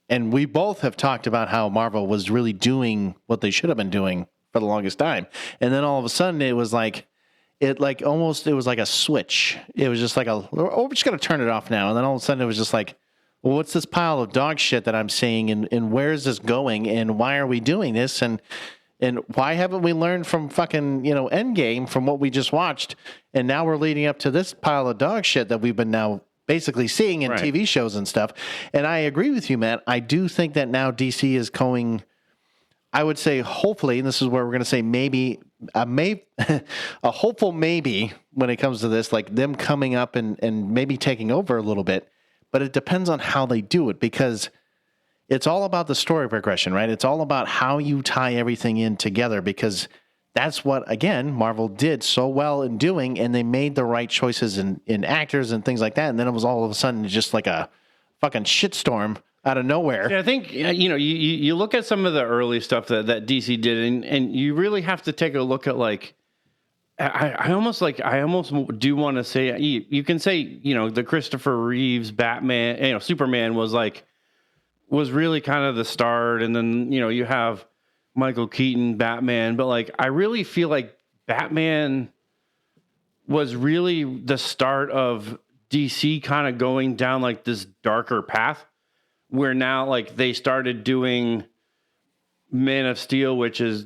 and we both have talked about how Marvel was really doing what they should have been doing for the longest time, and then all of a sudden it was like. It was like a switch. It was just like we're just going to turn it off now. And then all of a sudden it was just like, well, what's this pile of dog shit that I'm seeing and where is this going and why are we doing this? And, And why haven't we learned from fucking, Endgame from what we just watched? And now we're leading up to this pile of dog shit that we've been now basically seeing in TV shows and stuff. And I agree with you, Matt. I do think that now DC is going, I would say, hopefully, and this is where we're going to say maybe, a hopeful maybe when it comes to this, like them coming up and maybe taking over a little bit. But it depends on how they do it, because it's all about the story progression, right? It's all about how you tie everything in together, because that's what, again, Marvel did so well in doing, and they made the right choices in actors and things like that. And then it was all of a sudden just like a fucking shitstorm out of nowhere. Yeah, I think, you look at some of the early stuff that DC did, and you really have to take a look at, like, I almost do want to say, you can say, the Christopher Reeves Batman, Superman was really kind of the start. And then, you have Michael Keaton Batman, but like, I really feel like Batman was really the start of DC kind of going down like this darker path, where now like they started doing Man of Steel, which is,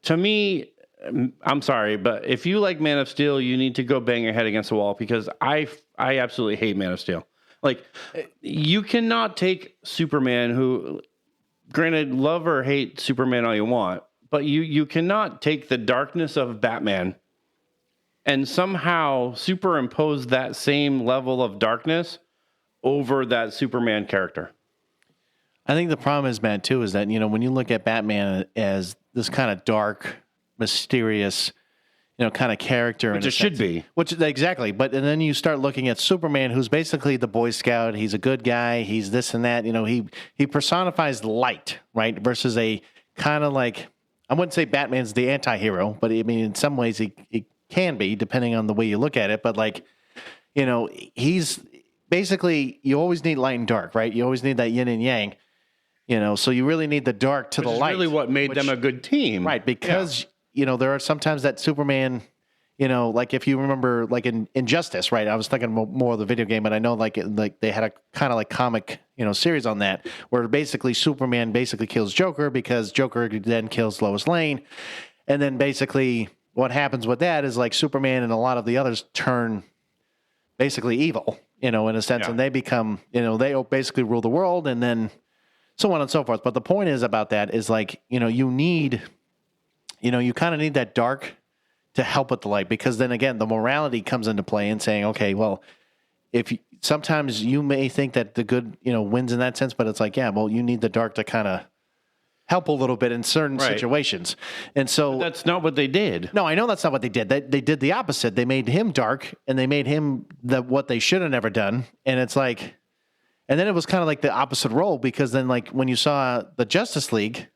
to me, I'm sorry, but if you like Man of Steel, you need to go bang your head against the wall, because I absolutely hate Man of Steel. Like, you cannot take Superman, who, granted, love or hate Superman all you want, but you cannot take the darkness of Batman and somehow superimpose that same level of darkness over that Superman character. I think the problem is, Matt, too, is that, when you look at Batman as this kind of dark, mysterious, kind of character. Which it should be. Exactly. But and then you start looking at Superman, who's basically the Boy Scout. He's a good guy. He's this and that. He personifies light, right? Versus a kind of like, I wouldn't say Batman's the anti-hero, but I mean, in some ways he can be, depending on the way you look at it. But like, he's basically, you always need light and dark, right? You always need that yin and yang, so you really need the dark to the light. Really what made them a good team. Right. Because, there are sometimes that Superman, like if you remember, like in Injustice, right? I was thinking more of the video game, but I know like they had a kind of like comic, series on that, where basically Superman basically kills Joker, because Joker then kills Lois Lane. And then basically what happens with that is like Superman and a lot of the others turn basically evil, in a sense, and they become, they basically rule the world, and then so on and so forth. But the point is about that is like, you need, you kind of need that dark to help with the light, because then again, the morality comes into play and saying, okay, well, sometimes you may think that the good, wins in that sense, but it's like, yeah, well, you need the dark to kind of help a little bit in certain situations. And so but that's not what they did. No, I know that's not what they did. They did the opposite. They made him dark, and they made him what they should have never done. And it's like, and then it was kind of like the opposite role, because then like when you saw the Justice League,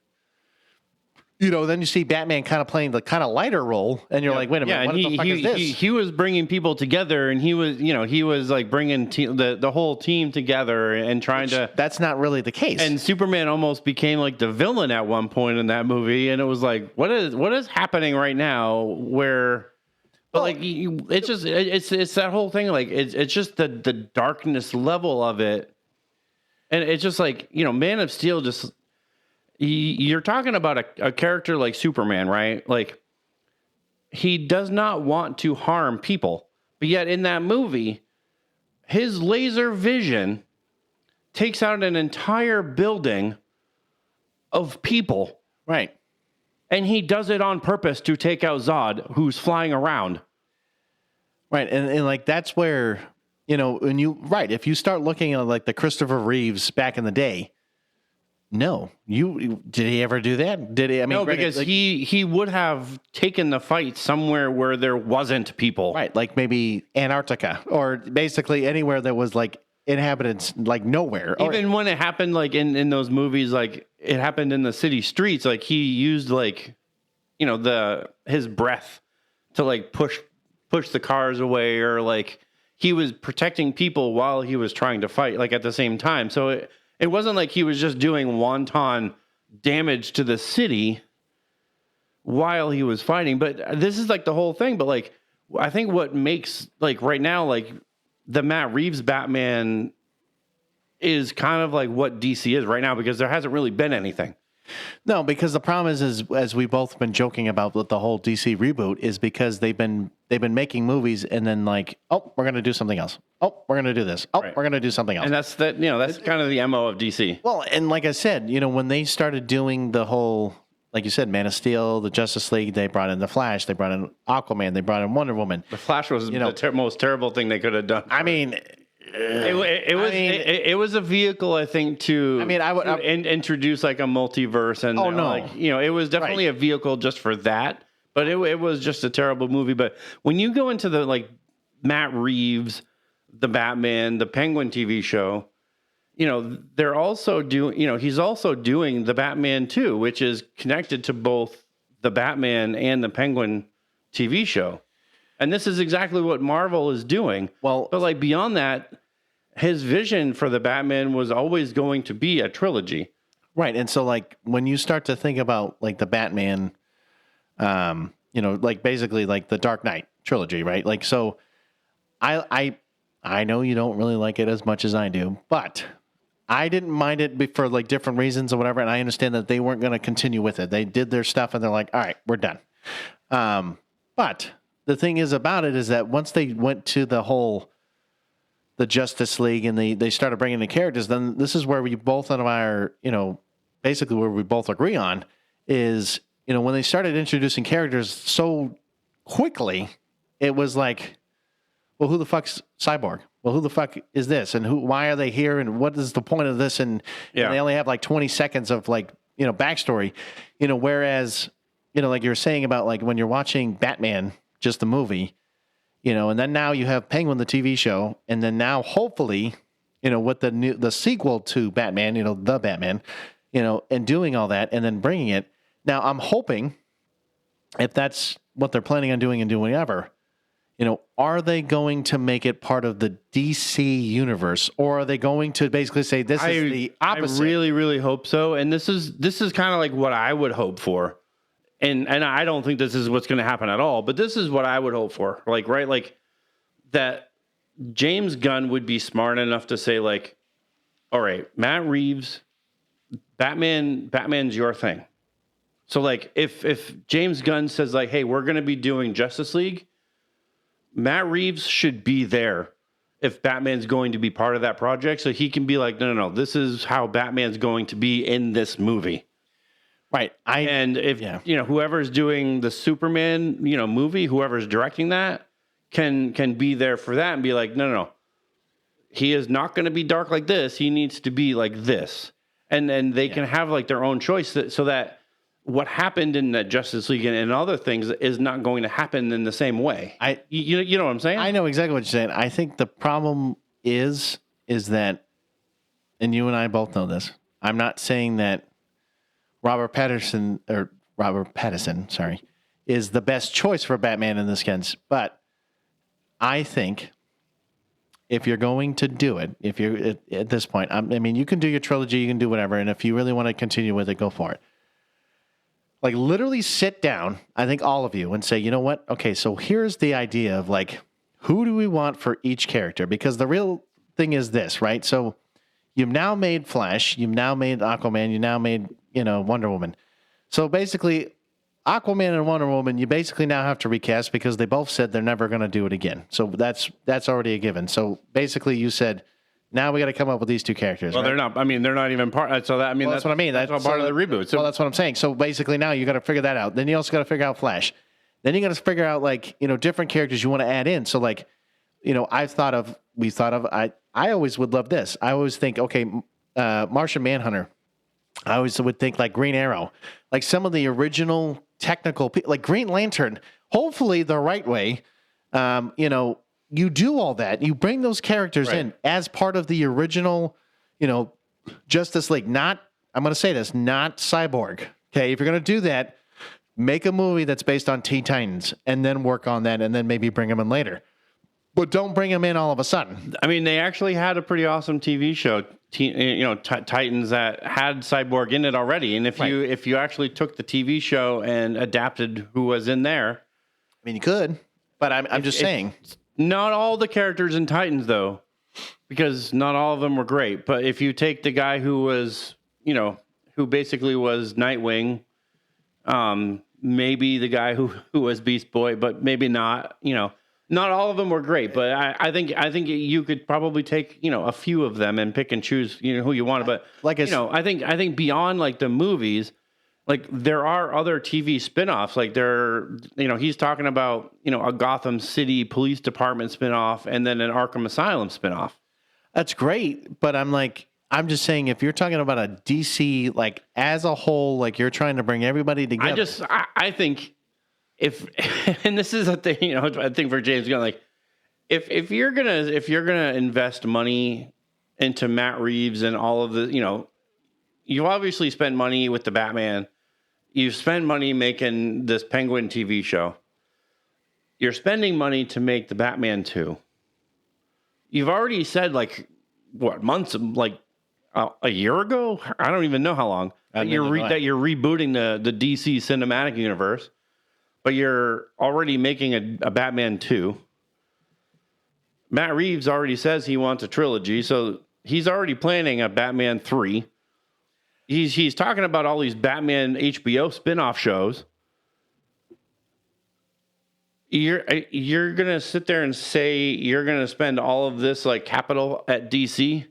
then you see Batman kind of playing the kind of lighter role, and you're like, wait a minute, what the fuck is this? He was bringing people together, and he was like bringing the whole team together and trying to. That's not really the case. And Superman almost became like the villain at one point in that movie, and it was like, what is happening right now? Where, but like, it's that whole thing. Like, it's just the darkness level of it, and it's just like, Man of Steel just. You're talking about a character like Superman, right? Like, he does not want to harm people, but yet in that movie, his laser vision takes out an entire building of people. Right. And he does it on purpose to take out Zod, who's flying around. Right. And like, that's where, if you start looking at like the Christopher Reeves back in the day, no, did he ever do that? Did he? I mean, no, because he would have taken the fight somewhere where there wasn't people, right? Like maybe Antarctica, or basically anywhere that was like inhabitants, like nowhere. Even when it happened, like in those movies, like it happened in the city streets. Like he used like, his breath to like push the cars away, or like he was protecting people while he was trying to fight, like at the same time. So it wasn't like he was just doing wanton damage to the city while he was fighting. But this is like the whole thing. But like, I think what makes like right now, like the Matt Reeves Batman is kind of like what DC is right now, because there hasn't really been anything. No, because the problem is as we've both been joking about with the whole DC reboot, is because they've been making movies and then like, oh, we're gonna do something else. Oh, we're gonna do this. Oh, Right. we're gonna do something else. And that's kind of the MO of DC. Well, and like I said, when they started doing the whole, like you said, Man of Steel, the Justice League, they brought in the Flash, they brought in Aquaman, they brought in Wonder Woman. The Flash was the most terrible thing they could have done. I mean, it was a vehicle, I think, to introduce like a multiverse, and it was definitely a vehicle just for that. But it was just a terrible movie. But when you go into the like Matt Reeves, the Batman, the Penguin TV show, they're also doing, he's also doing the Batman 2, which is connected to both the Batman and the Penguin TV show. And this is exactly what Marvel is doing. Well, but like beyond that, his vision for the Batman was always going to be a trilogy. Right. And so like when you start to think about like the Batman, like basically like the Dark Knight trilogy, right? Like, so I know you don't really like it as much as I do, but I didn't mind it for like different reasons or whatever. And I understand that they weren't going to continue with it. They did their stuff and they're like, all right, we're done. But the thing is about it is that once they went to the Justice League and they started bringing the characters, then this is where we both are, basically where we both agree on is, when they started introducing characters so quickly, it was like, well, who the fuck's Cyborg? Well, who the fuck is this? And why are they here? And what is the point of this? And they only have like 20 seconds of like, backstory, whereas, like you were saying about like when you're watching Batman, just the movie, and then now you have Penguin, the TV show. And then now hopefully, with the sequel to Batman, the Batman, and doing all that and then bringing it. Now I'm hoping if that's what they're planning on doing and doing ever, are they going to make it part of the DC universe, or are they going to basically say this is the opposite? I really, really hope so. And this is kind of like what I would hope for. And I don't think this is what's going to happen at all, but this is what I would hope for. Like, right? Like that James Gunn would be smart enough to say like, all right, Matt Reeves, Batman's your thing. So like if James Gunn says like, hey, we're going to be doing Justice League, Matt Reeves should be there if Batman's going to be part of that project. So he can be like, no, this is how Batman's going to be in this movie. Right. Whoever's doing the Superman, movie, whoever's directing that can be there for that and be like, no. He is not going to be dark like this. He needs to be like this. And they can have like their own choice so that what happened in the Justice League and other things is not going to happen in the same way. You know what I'm saying? I know exactly what you're saying. I think the problem is that, and you and I both know this, I'm not saying that Robert Pattinson, is the best choice for Batman in this sense. But I think if you're going to do it, if you're at this point, you can do your trilogy, you can do whatever. And if you really want to continue with it, go for it. Like literally sit down, I think all of you, and say, you know what? Okay, so here's the idea of like, who do we want for each character? Because the real thing is this, right? So you've now made Flash, you've now made Aquaman, you now made, Wonder Woman. So basically, Aquaman and Wonder Woman, you basically now have to recast because they both said they're never going to do it again. So that's already a given. So basically, you said, now we got to come up with these two characters. Well, right? They're not. They're not even part. So that that's what I mean. That's all part of the reboot. So that's what I'm saying. So basically, now you got to figure that out. Then you also got to figure out Flash. Then you got to figure out like different characters you want to add in. So like, we thought of. I always would love this. I always think, okay, Martian Manhunter. I always would think like Green Arrow, like some of the original technical, like Green Lantern. Hopefully, the right way. You do all that. You bring those characters in as part of the original, Justice League. Not, I'm going to say this, not Cyborg. Okay, if you're going to do that, make a movie that's based on Teen Titans and then work on that and then maybe bring them in later. But don't bring them in all of a sudden. They actually had a pretty awesome TV show, Titans, that had Cyborg in it already. And if you actually took the TV show and adapted who was in there, you could. But I'm just saying. Not all the characters in Titans, though, because not all of them were great. But if you take the guy who was who basically was Nightwing. Maybe the guy who was Beast Boy, but maybe not. Not all of them were great, but I think you could probably take a few of them and pick and choose who you want. But I think beyond like the movies, like there are other TV spinoffs. Like he's talking about a Gotham City Police Department spinoff and then an Arkham Asylum spinoff. That's great, but I'm just saying, if you're talking about a DC, like as a whole, like you're trying to bring everybody together. I think and this is a thing, I think for James, like if you're gonna invest money into Matt Reeves and all of the, you've obviously spent money with the Batman. You've spent money making this Penguin TV show. You're spending money to make the Batman 2. You've already said months, a year ago? I don't even know how long that you're rebooting the DC cinematic universe, but you're already making a Batman 2. Matt Reeves already says he wants a trilogy, so he's already planning a Batman 3. He's talking about all these Batman HBO spinoff shows. You're gonna sit there and say you're gonna spend all of this like capital at DC,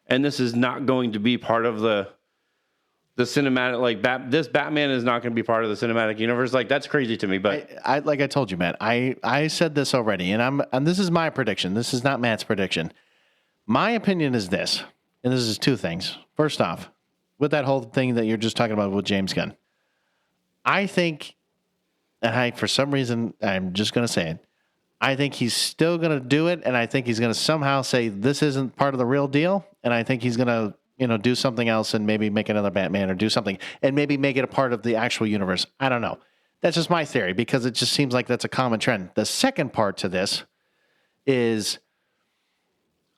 and this is not going to be part of the cinematic. This Batman is not going to be part of the cinematic universe. Like that's crazy to me. But I like I told you, Matt. I said this already, and this is my prediction. This is not Matt's prediction. My opinion is this, and this is two things. First off, with that whole thing that you're just talking about with James Gunn, I think. And for some reason, I'm just going to say it. I think he's still going to do it, and I think he's going to somehow say this isn't part of the real deal, and I think he's going to, do something else and maybe make another Batman or do something, and maybe make it a part of the actual universe. I don't know. That's just my theory because it just seems like that's a common trend. The second part to this is,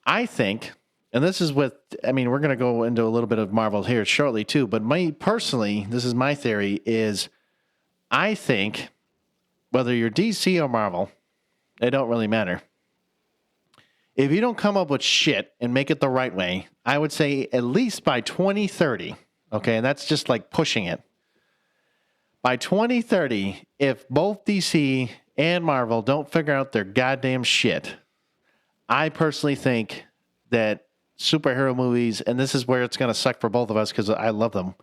I think, and this is we're going to go into a little bit of Marvel here shortly too, but personally, this is my theory is, I think whether you're DC or Marvel, it don't really matter. If you don't come up with shit and make it the right way, I would say at least by 2030, okay, and that's just like pushing it. By 2030, if both DC and Marvel don't figure out their goddamn shit, I personally think that superhero movies, and this is where it's going to suck for both of us because I love them,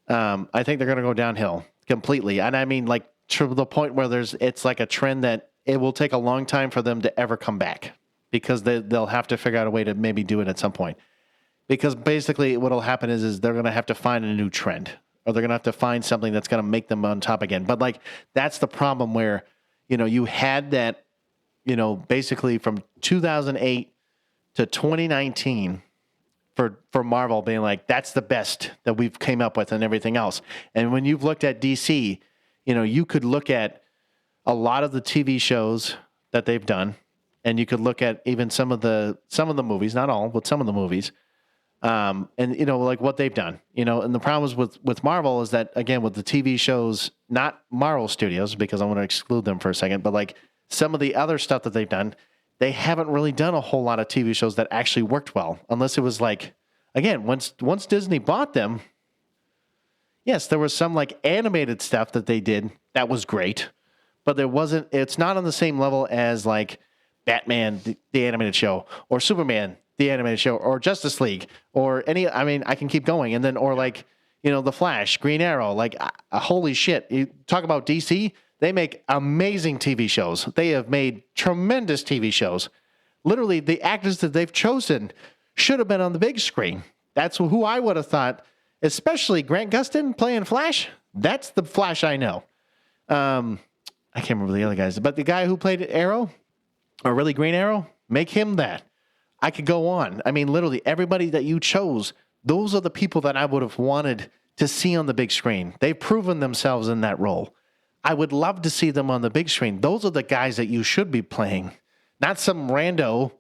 I think they're going to go downhill completely. And I mean, like, to the point where it's like a trend that it will take a long time for them to ever come back because they'll have to figure out a way to maybe do it at some point. Because basically what will happen is they're going to have to find a new trend, or they're going to have to find something that's going to make them on top again. But like, that's the problem where, you had that, basically from 2008 to 2019 for Marvel being like, that's the best that we've came up with and everything else. And when you've looked at DC, you could look at a lot of the TV shows that they've done, and you could look at even some of the movies, not all, but some of the movies, and like what they've done. And the problem is with Marvel is that, again, with the TV shows, not Marvel Studios, because I want to exclude them for a second, but like some of the other stuff that they've done, they haven't really done a whole lot of TV shows that actually worked well, unless it was like, again, once Disney bought them. Yes, there was some like animated stuff that they did that was great, but it's not on the same level as like Batman, the animated show, or Superman, the animated show, or Justice League, or I can keep going. And then, or like, The Flash, Green Arrow, like, holy shit. You talk about DC, they make amazing TV shows. They have made tremendous TV shows. Literally, the actors that they've chosen should have been on the big screen. That's who I would have thought. Especially Grant Gustin playing Flash. That's the Flash I know. I can't remember the other guys, but the guy who played Arrow, or really Green Arrow, make him that. I could go on. I mean, literally everybody that you chose, those are the people that I would have wanted to see on the big screen. They've proven themselves in that role. I would love to see them on the big screen. Those are the guys that you should be playing, not some rando.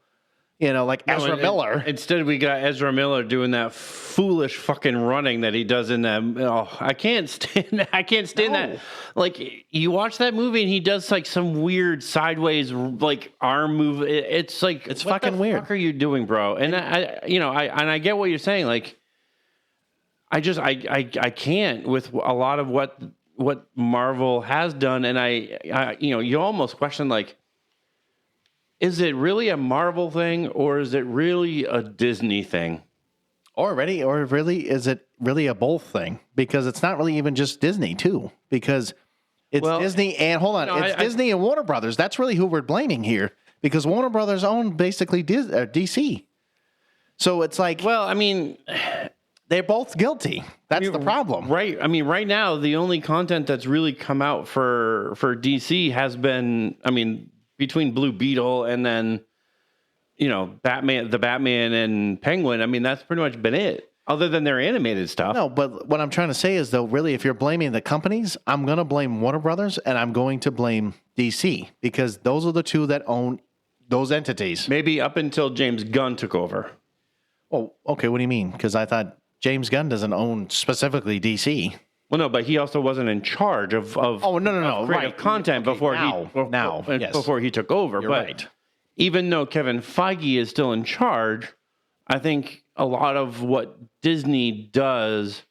Like Ezra Miller. Instead, we got Ezra Miller doing that foolish fucking running that he does in that. Oh, I can't stand that. Like, you watch that movie and he does like some weird sideways like arm move. It's like, it's fucking weird. What the fuck weird. Are you doing, bro? And I get what you're saying. Like, I can't with a lot of what Marvel has done, and I you almost question, like, is it really a Marvel thing or is it really a Disney thing? Or really, is it really a both thing? Because it's not really even just Disney too, because it's Disney and Disney and Warner Brothers. That's really who we're blaming here, because Warner Brothers own basically DC. So it's like, well, I mean, they're both guilty. That's the problem, right? I mean, right now the only content that's really come out for DC has been, I mean, between Blue Beetle and then, Batman and Penguin. I mean, that's pretty much been it, other than their animated stuff. No, but what I'm trying to say is, though, really, if you're blaming the companies, I'm going to blame Warner Brothers and I'm going to blame DC, because those are the two that own those entities. Maybe up until James Gunn took over. Oh, okay. What do you mean? Because I thought James Gunn doesn't own specifically DC. Well, no, but he also wasn't in charge of creative content before he took over. You're right. Even though Kevin Feige is still in charge, I think a lot of what Disney does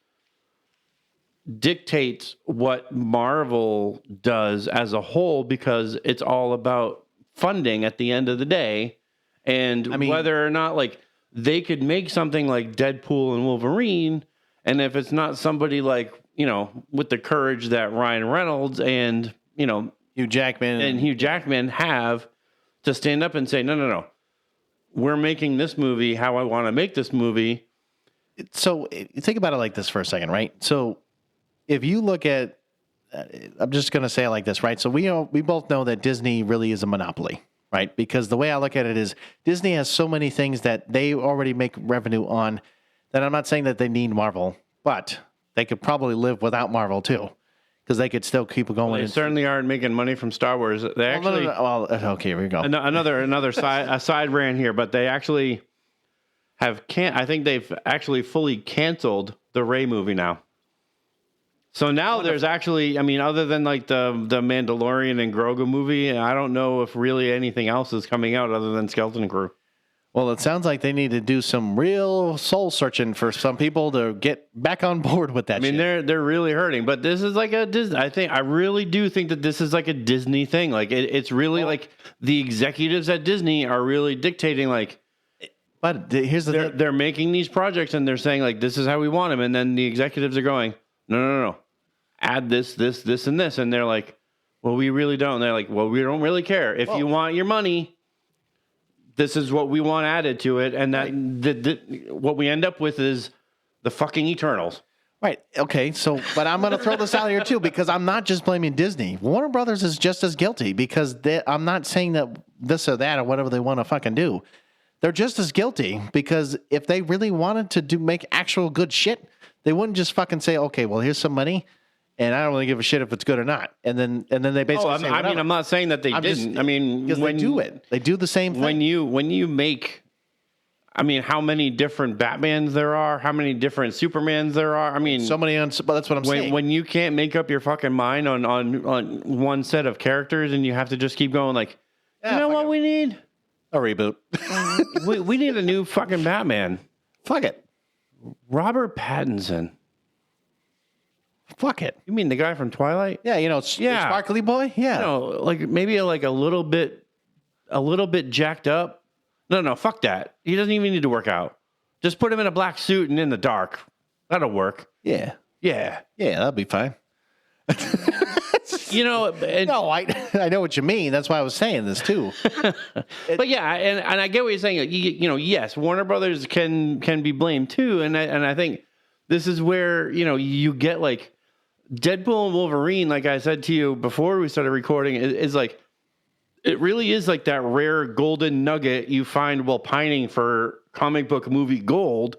dictates what Marvel does as a whole, because it's all about funding at the end of the day. And whether or not, like, they could make something like Deadpool and Wolverine, and if it's not somebody like, with the courage that Ryan Reynolds and, Hugh Jackman have to stand up and say, no, we're making this movie how I want to make this movie. So think about it like this for a second, right? So if you look at, I'm just going to say it like this, right? So we both know that Disney really is a monopoly, right? Because the way I look at it is, Disney has so many things that they already make revenue on, that I'm not saying that they need Marvel, but they could probably live without Marvel too, because they could still keep going. Well, they certainly aren't making money from Star Wars. They actually. Well, okay, here we go. Another side rant here, but they actually I think they've actually fully canceled the Rey movie now. So now there's actually, other than like the Mandalorian and Grogu movie, I don't know if really anything else is coming out other than Skeleton Crew. Well, it sounds like they need to do some real soul searching for some people to get back on board with that. They're really hurting, but this is like a Disney. I really do think that this is like a Disney thing. Like it's really like the executives at Disney are really dictating. Like, but here's the thing. They're making these projects and they're saying, like, this is how we want them, and then the executives are going, no, add this, and this, and they're like, well, we really don't. And they're like, well, we don't really care. If you want your money, this is what we want added to it, and that what we end up with is the fucking Eternals. Right. Okay. So, but I'm going to throw this out here too, because I'm not just blaming Disney. Warner Brothers is just as guilty, because I'm not saying that this or that or whatever they want to fucking do. They're just as guilty, because if they really wanted to make actual good shit, they wouldn't just fucking say, okay, well, here's some money, and I don't really give a shit if it's good or not. And then they basically say, I'm not saying that they didn't. Because they do it. They do the same thing. When you make, how many different Batmans there are, how many different Supermans there are. So many. But that's what I'm saying. When you can't make up your fucking mind on one set of characters, and you have to just keep going, like, you know what we need? A reboot. we need a new fucking Batman. Fuck it. Robert Pattinson. Fuck it. You mean the guy from Twilight? Yeah, Sparkly Boy? Yeah. Like maybe like a little bit jacked up. No, fuck that. He doesn't even need to work out. Just put him in a black suit and in the dark. That'll work. Yeah. Yeah. Yeah, that'll be fine. No, I know what you mean. That's why I was saying this too. But yeah, and I get what you're saying. Yes, Warner Brothers can be blamed too, and I think this is where you get like Deadpool and Wolverine. Like I said to you before we started recording, is like it really is like that rare golden nugget you find while pining for comic book movie gold,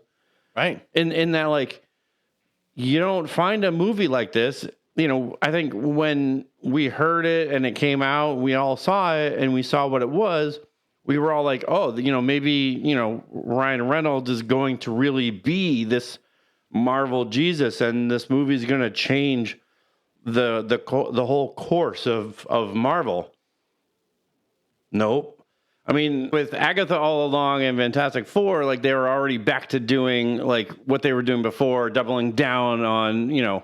right? In that, like, you don't find a movie like this. I think when we heard it and it came out, we all saw it and we saw what it was. We were all like, oh, maybe, Ryan Reynolds is going to really be this Marvel Jesus, and this movie is going to change the whole course of Marvel. Nope. I mean, with Agatha all along and Fantastic Four, like they were already back to doing like what they were doing before, doubling down on,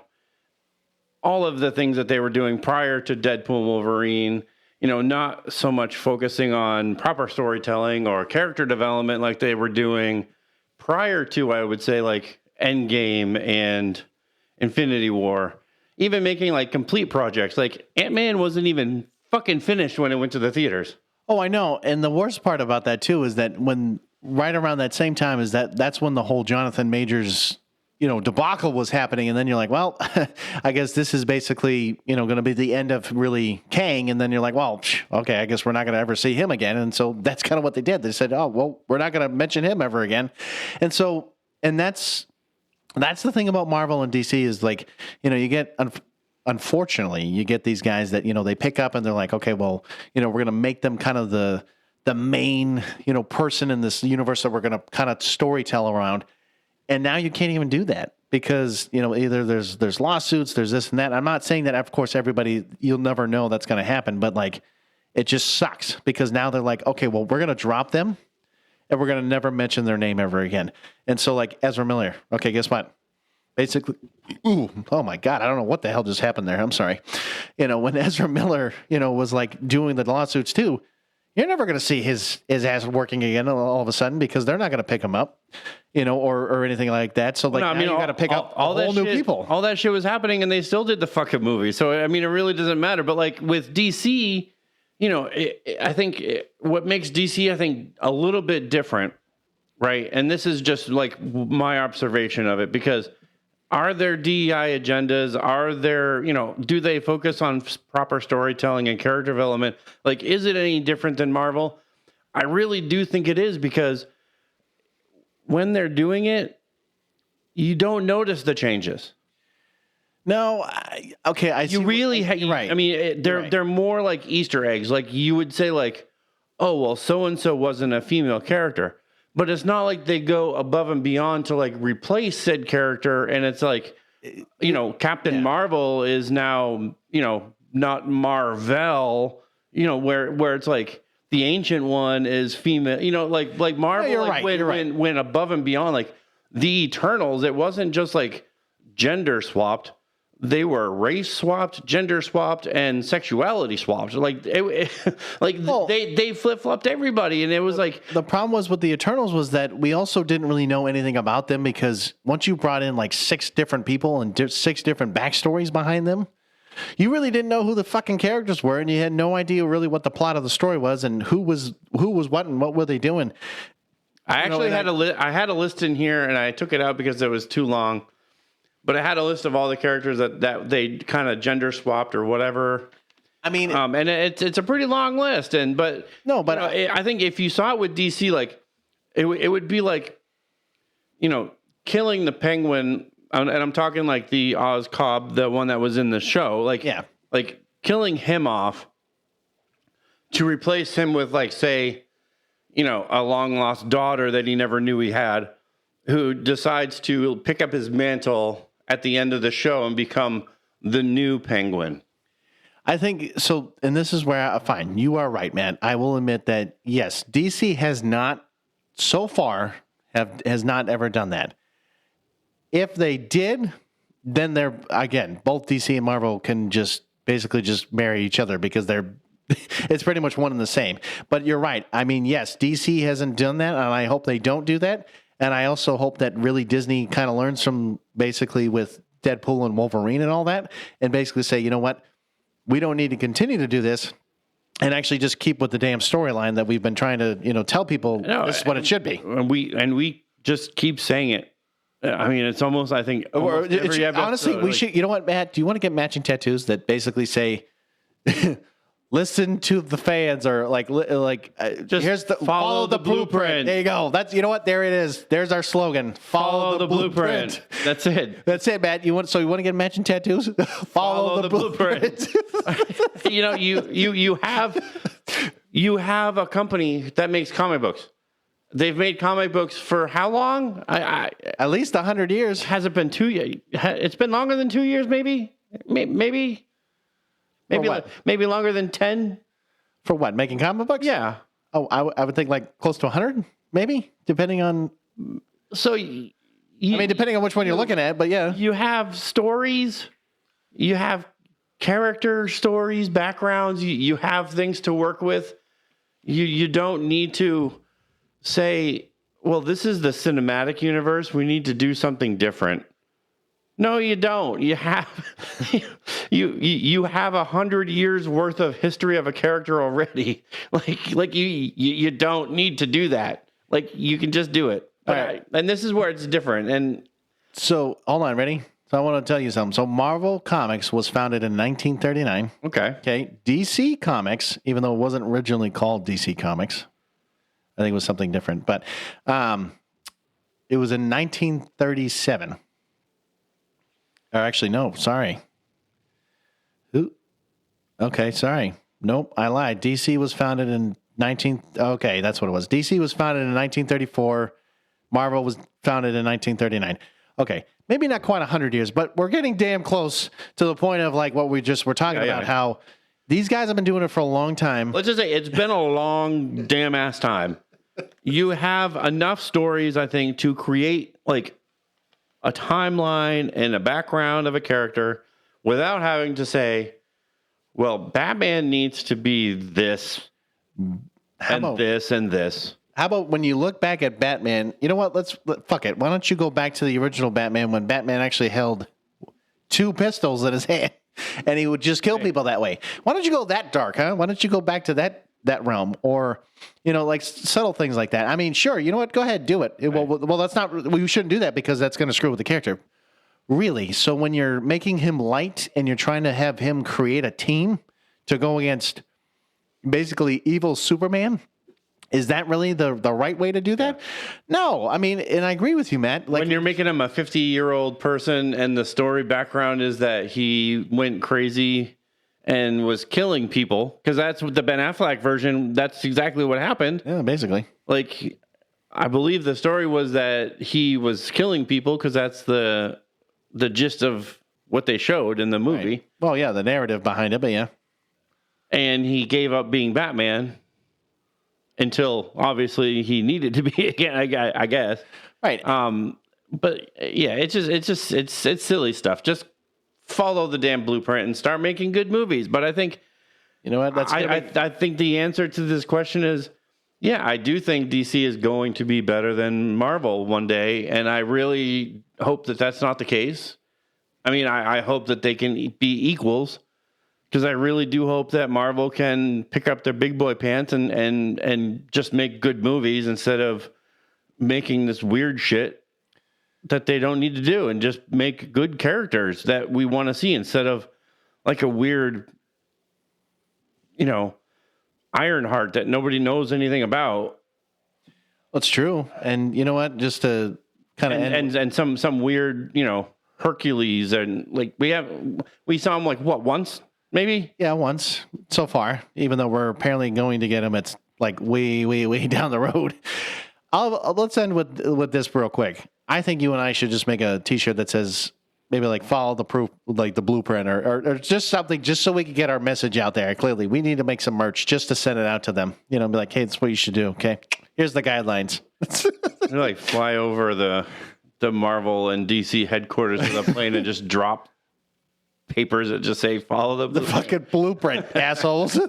all of the things that they were doing prior to Deadpool and Wolverine, not so much focusing on proper storytelling or character development like they were doing prior to, I would say, like Endgame and Infinity War. Even making like complete projects. Like Ant-Man wasn't even fucking finished when it went to the theaters. Oh, I know. And the worst part about that too is that when right around that same time is that's when the whole Jonathan Majors, debacle was happening. And then you're like, well, I guess this is basically, going to be the end of really Kang. And then you're like, well, okay, I guess we're not going to ever see him again. And so that's kind of what they did. They said, oh, well, we're not going to mention him ever again. And so, and that's the thing about Marvel and DC is like, you get, unfortunately, you get these guys that, they pick up and they're like, okay, well, we're going to make them kind of the main, person in this universe that we're going to kind of storytell around. And now you can't even do that because, either there's lawsuits, there's this and that. I'm not saying that, of course, everybody, you'll never know that's going to happen, but like, it just sucks because now they're like, okay, well, we're going to drop them and we're going to never mention their name ever again. And so like Ezra Miller, okay, guess what? Basically, oh my God, I don't know what the hell just happened there. I'm sorry. When Ezra Miller, was like doing the lawsuits too, you're never going to see his ass working again all of a sudden because they're not going to pick him up, or anything like that. So like, now you got to pick up all whole new people. All that shit was happening and they still did the fucking movie. So, I mean, it really doesn't matter. But like with DC, I think what makes DC, I think, a little bit different, right? And this is just like my observation of it because are there DEI agendas? Are there, do they focus on proper storytelling and character development? Like, is it any different than Marvel? I really do think it is because when they're doing it, you don't notice the changes. No, I see. You really, right. I mean, they're more like Easter eggs. Like you would say, like, oh well, so and so wasn't a female character. But it's not like they go above and beyond to like replace said character. And it's like, Captain Marvel is now, not Marvel, where it's like the ancient one is female, like Marvel went above and beyond like the Eternals. It wasn't just like gender swapped. They were race swapped, gender swapped, and sexuality swapped. Like, they flip flopped everybody, and it was like the problem was with the Eternals was that we also didn't really know anything about them because once you brought in like 6 different people and 6 different backstories behind them, you really didn't know who the fucking characters were, and you had no idea really what the plot of the story was and who was what and what were they doing. I actually had I had a list in here, and I took it out because it was too long. But I had a list of all the characters that they kind of gender swapped or whatever. I mean, and it's a pretty long list. I think if you saw it with DC, like it would be like, killing the Penguin, and I'm talking like the Oz Cobb, the one that was in the show, like killing him off to replace him with like say, a long lost daughter that he never knew he had, who decides to pick up his mantle at the end of the show and become the new Penguin. I think so. And this is where fine. You are right, man. I will admit that yes, DC has not so far has not ever done that. If they did, then they're again, both DC and Marvel can just basically just marry each other because it's pretty much one and the same. But you're right. I mean, yes, DC hasn't done that, and I hope they don't do that. And I also hope that really Disney kind of learns from basically with Deadpool and Wolverine and all that, and basically say, you know what, we don't need to continue to do this, and actually just keep with the damn storyline that we've been trying to, tell people this is what it should be. And we just keep saying it. I mean, it's almost, I think, almost every episode, honestly, we should. You know what, Matt? Do you want to get matching tattoos that basically say? Listen to the fans, or just here's the follow the blueprint. There you go. That's there it is. There's our slogan. Follow the blueprint. That's it. That's it, Matt. You want to get matching tattoos? Follow the blueprint. you have a company that makes comic books. They've made comic books for how long? At least 100 years. Has it been 2 years? It's been longer than 2 years, maybe. Maybe longer than 10. For what? Making comic books? Yeah. Oh, I would think like close to 100, maybe, depending on. So, depending on which one you're looking at, but yeah. You have stories, you have character stories, backgrounds, you have things to work with. You don't need to say, well, this is the cinematic universe. We need to do something different. No, you don't. You have you have 100 years worth of history of a character already. Like you don't need to do that. Like you can just do it. All right. And this is where it's different. And so hold on, ready? So I want to tell you something. So Marvel Comics was founded in 1939. Okay. DC Comics, even though it wasn't originally called DC Comics, I think it was something different. But it was in 1937. Or actually, no, sorry. Okay, sorry. Nope, I lied. DC was founded in okay, that's what it was. DC was founded in 1934. Marvel was founded in 1939. Okay, maybe not quite 100 years, but we're getting damn close to the point of like what we just were talking about, how these guys have been doing it for a long time. Let's just say it's been a long damn ass time. You have enough stories, I think, to create like a timeline and a background of a character without having to say, well, Batman needs to be this this and this. How about when you look back at Batman, you know what? Fuck it. Why don't you go back to the original Batman when Batman actually held 2 pistols in his hand and he would just kill people that way? Why don't you go that dark, huh? Why don't you go back to that realm, or like subtle things like that? I mean, sure, you know what? Go ahead, do it. Right. Well, that's not. We shouldn't do that because that's going to screw with the character. Really? So when you're making him light and you're trying to have him create a team to go against basically evil Superman, is that really the right way to do that? No, I mean, and I agree with you, Matt. Like, when you're making him a 50-year-old person and the story background is that he went crazy and was killing people, because that's what the Ben Affleck version, that's exactly what happened. Yeah, basically. Like, I believe the story was that he was killing people because that's the gist of what they showed in the movie. Right. Well, yeah, the narrative behind it, but yeah. And he gave up being Batman until obviously he needed to be again, I guess. Right. But yeah, it's silly stuff. Just follow the damn blueprint and start making good movies. But I think, you know what? I think the answer to this question is, yeah, I do think DC is going to be better than Marvel one day, and I really hope that that's not the case. I mean, I hope that they can be equals, because I really do hope that Marvel can pick up their big boy pants and just make good movies instead of making this weird shit that they don't need to do, and just make good characters that we want to see instead of like a weird, Ironheart that nobody knows anything about. That's true. And you know what? Just to kind of and some weird, Hercules, and like we saw him like once maybe? Yeah, once so far, even though we're apparently going to get him. It's like way down the road. Let's end with this real quick. I think you and I should just make a t-shirt that says maybe like follow the proof, like the blueprint, or just something, just so we can get our message out there. Clearly, we need to make some merch just to send it out to them. Be like, hey, that's what you should do. Okay, here's the guidelines. They're like fly over the Marvel and DC headquarters with a plane and just drop papers that just say follow the fucking blueprint, assholes. All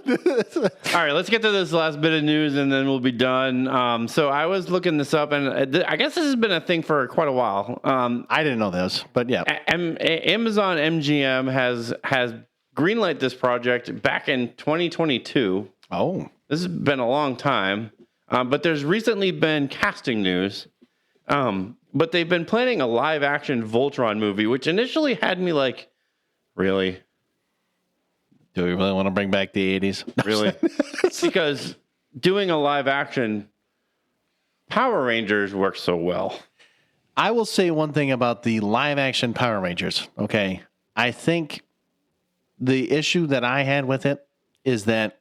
right, let's get to this last bit of news and then we'll be done. So I was looking this up, and I guess this has been a thing for quite a while. I didn't know this, but yeah. Amazon MGM has greenlight this project back in 2022. Oh. This has been a long time. But there's recently been casting news. But they've been planning a live action Voltron movie, which initially had me like, really? Do we really want to bring back the 80s? Really? Because doing a live action Power Rangers works so well. I will say one thing about the live action Power Rangers, okay? I think the issue that I had with it is that,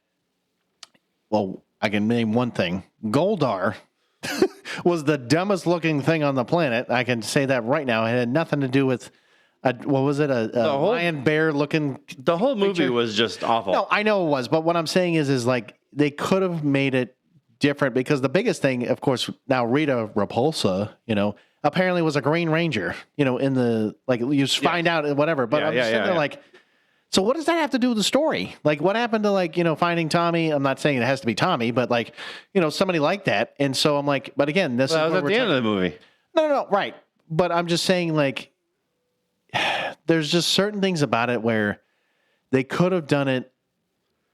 well, I can name one thing. Goldar was the dumbest looking thing on the planet. I can say that right now. It had nothing to do with what was it? A lion bear looking. The whole movie was just awful. No, I know it was, but what I'm saying is like they could have made it different because the biggest thing, of course, now Rita Repulsa, apparently was a Green Ranger, in the, like, you just find out whatever. But I'm just sitting there like, so what does that have to do with the story? Like, what happened to, like, finding Tommy? I'm not saying it has to be Tommy, but, like, somebody like that. And so I'm like, but again, this is at the end of the movie. No, right. But I'm just saying, like, there's just certain things about it where they could have done it.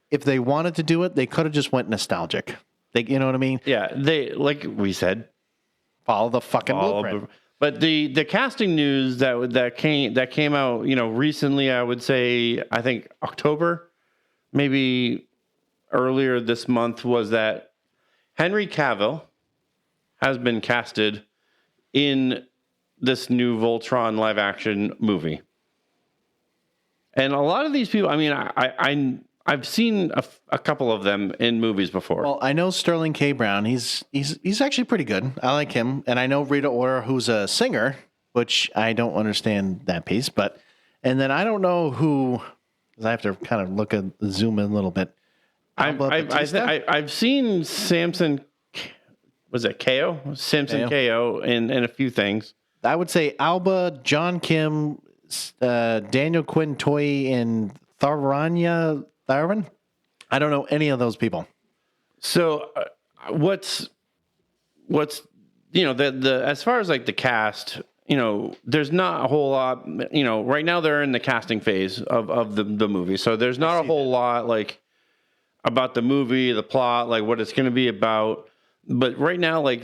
If they wanted to do it, they could have just went nostalgic. You know what I mean? Yeah, they, like we said, follow the fucking blueprint. But the casting news that came out, recently, I would say, I think October, maybe earlier this month, was that Henry Cavill has been casted in this new Voltron live action movie. And a lot of these people, I mean, I've seen a couple of them in movies before. Well, I know Sterling K. Brown. He's actually pretty good. I like him. And I know Rita Ora, who's a singer, which I don't understand that piece. And then I don't know who, because I have to kind of zoom in a little bit. I've seen Samson, was it KO? Samson KO in a few things. I would say Alba, John Kim, Daniel Quinn Toy, and Tharanya Tharvan? I don't know any of those people. So what's the as far as like the cast, there's not a whole lot, right now they're in the casting phase of the movie. So there's not a whole lot like about the movie, the plot, like what it's going to be about. But right now, like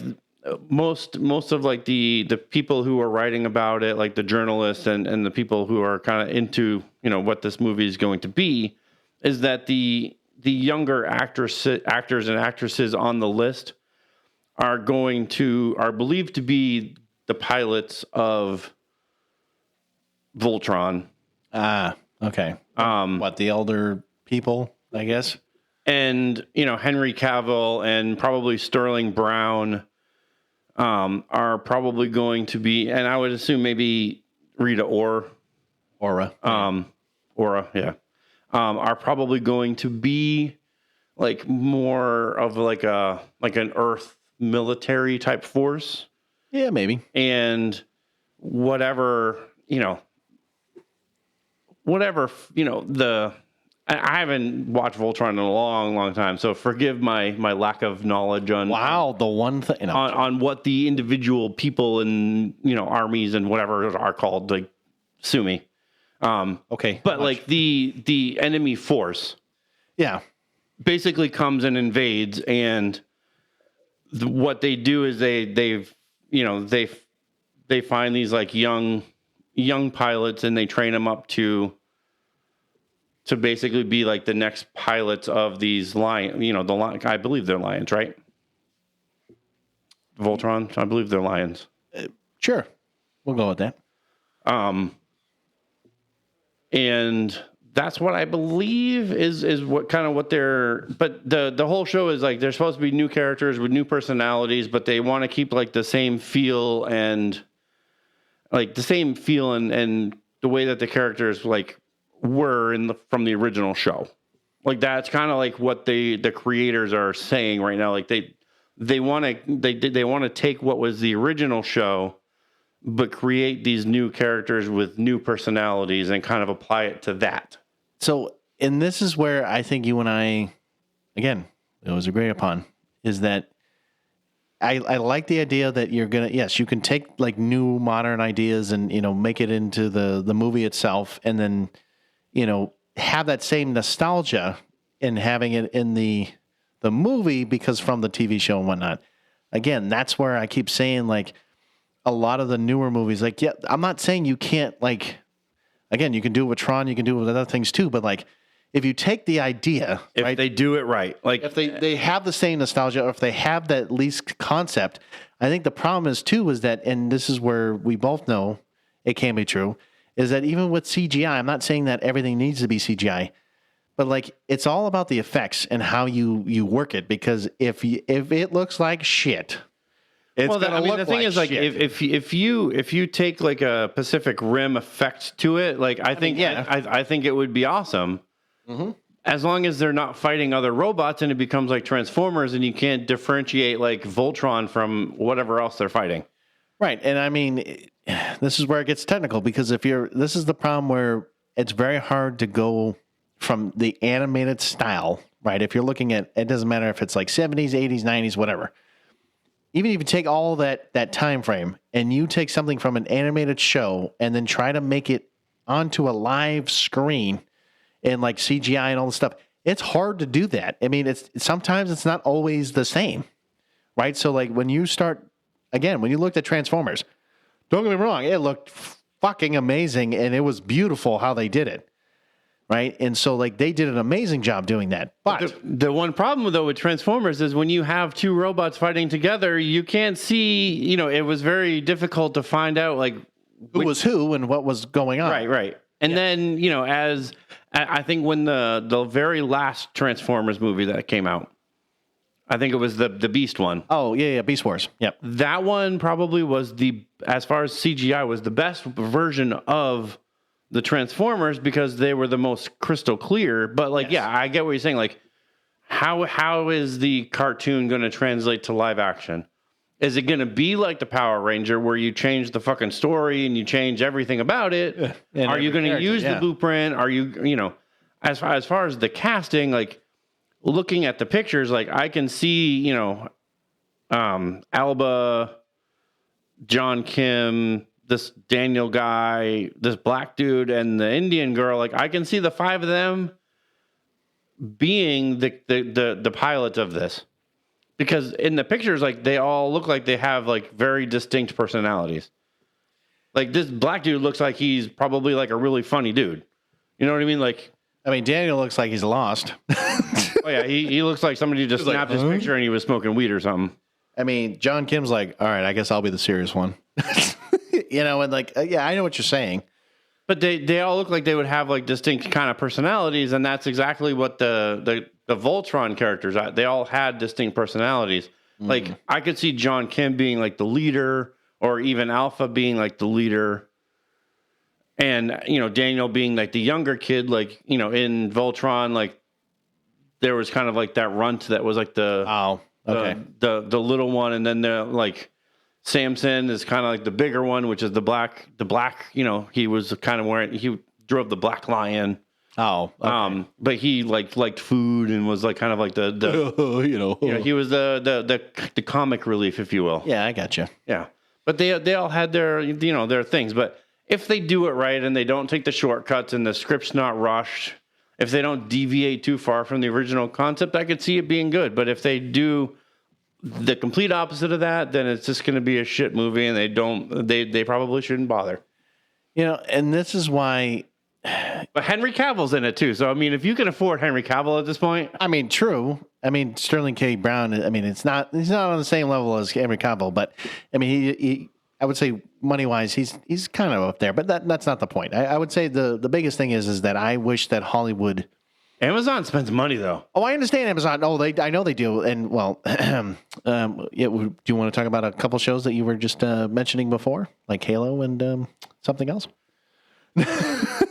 most of like the people who are writing about it, like the journalists and the people who are kind of into, what this movie is going to be, is that the younger actors and actresses on the list are believed to be the pilots of Voltron. Okay. The elder people, I guess? And, Henry Cavill and probably Sterling Brown are probably going to be, and I would assume maybe Rita Ora, yeah. Are probably going to be like more of like an Earth military type force. Yeah, maybe. And whatever, I haven't watched Voltron in a long, long time, so forgive my lack of knowledge on the one thing on what the individual people in armies and whatever are called. Like, sue me. Okay, but like the enemy force, basically comes and invades, and what they do is they find these like young pilots and they train them up to basically be like the next pilots of these lion. I believe they're lions, right? Voltron, I believe they're lions. Sure, we'll go with that. And that's what I believe is what they're, but the whole show is like, they're supposed to be new characters with new personalities, but they want to keep like the same feel and the way that the characters like were from the original show. Like, that's kind of like what the creators are saying right now. Like they want to take what was the original show, but create these new characters with new personalities and kind of apply it to that. So, and this is where I think you and I, again, it was agreed upon, is that I like the idea that you're going to, yes, you can take like new modern ideas and, make it into the movie itself, and then, have that same nostalgia in having it in the movie because from the TV show and whatnot. Again, that's where I keep saying, like, a lot of the newer movies, like, yeah, I'm not saying you can't, like, again, you can do it with Tron, you can do it with other things too, but like, if you take the idea, if they do it right, like if they have the same nostalgia, or if they have that at least concept, I think the problem is too, is that, and this is where we both know it can be true, is that even with CGI, I'm not saying that everything needs to be CGI, but like, it's all about the effects and how you work it, because if it looks like shit, it's gonna look the thing like is, like, shit. if you take like a Pacific Rim effect to it, like, I think I think it would be awesome. Mm-hmm. as long as they're not fighting other robots and it becomes like Transformers and you can't differentiate like Voltron from whatever else they're fighting. Right. And I mean, this is where it gets technical because this is the problem where it's very hard to go from the animated style, right? If you're looking at, it doesn't matter if it's like 70s, 80s, 90s, whatever. Even if you take all that time frame and you take something from an animated show and then try to make it onto a live screen and like CGI and all this stuff, it's hard to do that. I mean, sometimes it's not always the same, right? So like when you looked at Transformers, don't get me wrong, it looked fucking amazing and it was beautiful how they did it. Right. And so like they did an amazing job doing that. But the one problem though with Transformers is when you have two robots fighting together, you can't see, it was very difficult to find out like who was who and what was going on. Right. And then, as I think when the very last Transformers movie that came out, I think it was the Beast one. Oh, yeah, Beast Wars. Yep. That one probably was as far as CGI, was the best version of the Transformers because they were the most crystal clear. But like, yes. Yeah, I get what you're saying. Like, how is the cartoon going to translate to live action? Is it going to be like the Power Ranger where you change the fucking story and you change everything about it? Are you going to use the blueprint? Are you, as far as the casting, like looking at the pictures, like I can see, Alba, John Kim, this Daniel guy, this black dude, and the Indian girl. Like I can see the five of them being the pilot of this. Because in the pictures, like they all look like they have like very distinct personalities. Like this black dude looks like he's probably like a really funny dude. You know what I mean? Like, Daniel looks like he's lost. Oh yeah, he looks like somebody who just snapped his picture and he was smoking weed or something. John Kim's like, all right, I guess I'll be the serious one. And like, yeah, I know what you're saying. But they all look like they would have like distinct kind of personalities, and that's exactly what the Voltron characters, they all had distinct personalities. Mm. Like I could see John Kim being like the leader, or even Alpha being like the leader, and Daniel being like the younger kid. Like in Voltron, like there was kind of like that runt that was like the little one, and then the like. Samson is kind of like the bigger one, which is the black, he was kind of he drove the Black Lion. Oh, okay. But he liked food and was like kind of like the he was the comic relief, if you will. Yeah, I got you. Yeah. But they all had their, their things. But if they do it right and they don't take the shortcuts and the script's not rushed, if they don't deviate too far from the original concept, I could see it being good. But if they do the complete opposite of that, then it's just going to be a shit movie, and they probably shouldn't bother. And this is why. But Henry Cavill's in it too, so if you can afford Henry Cavill at this point, true. Sterling K. Brown. He's not on the same level as Henry Cavill, but he I would say money wise, he's kind of up there. But that's not the point. I would say the biggest thing is that I wish that Hollywood. Amazon spends money, though. Oh, I understand Amazon. Oh, I know they do. And, well, do you want to talk about a couple shows that you were just mentioning before? Like Halo and something else?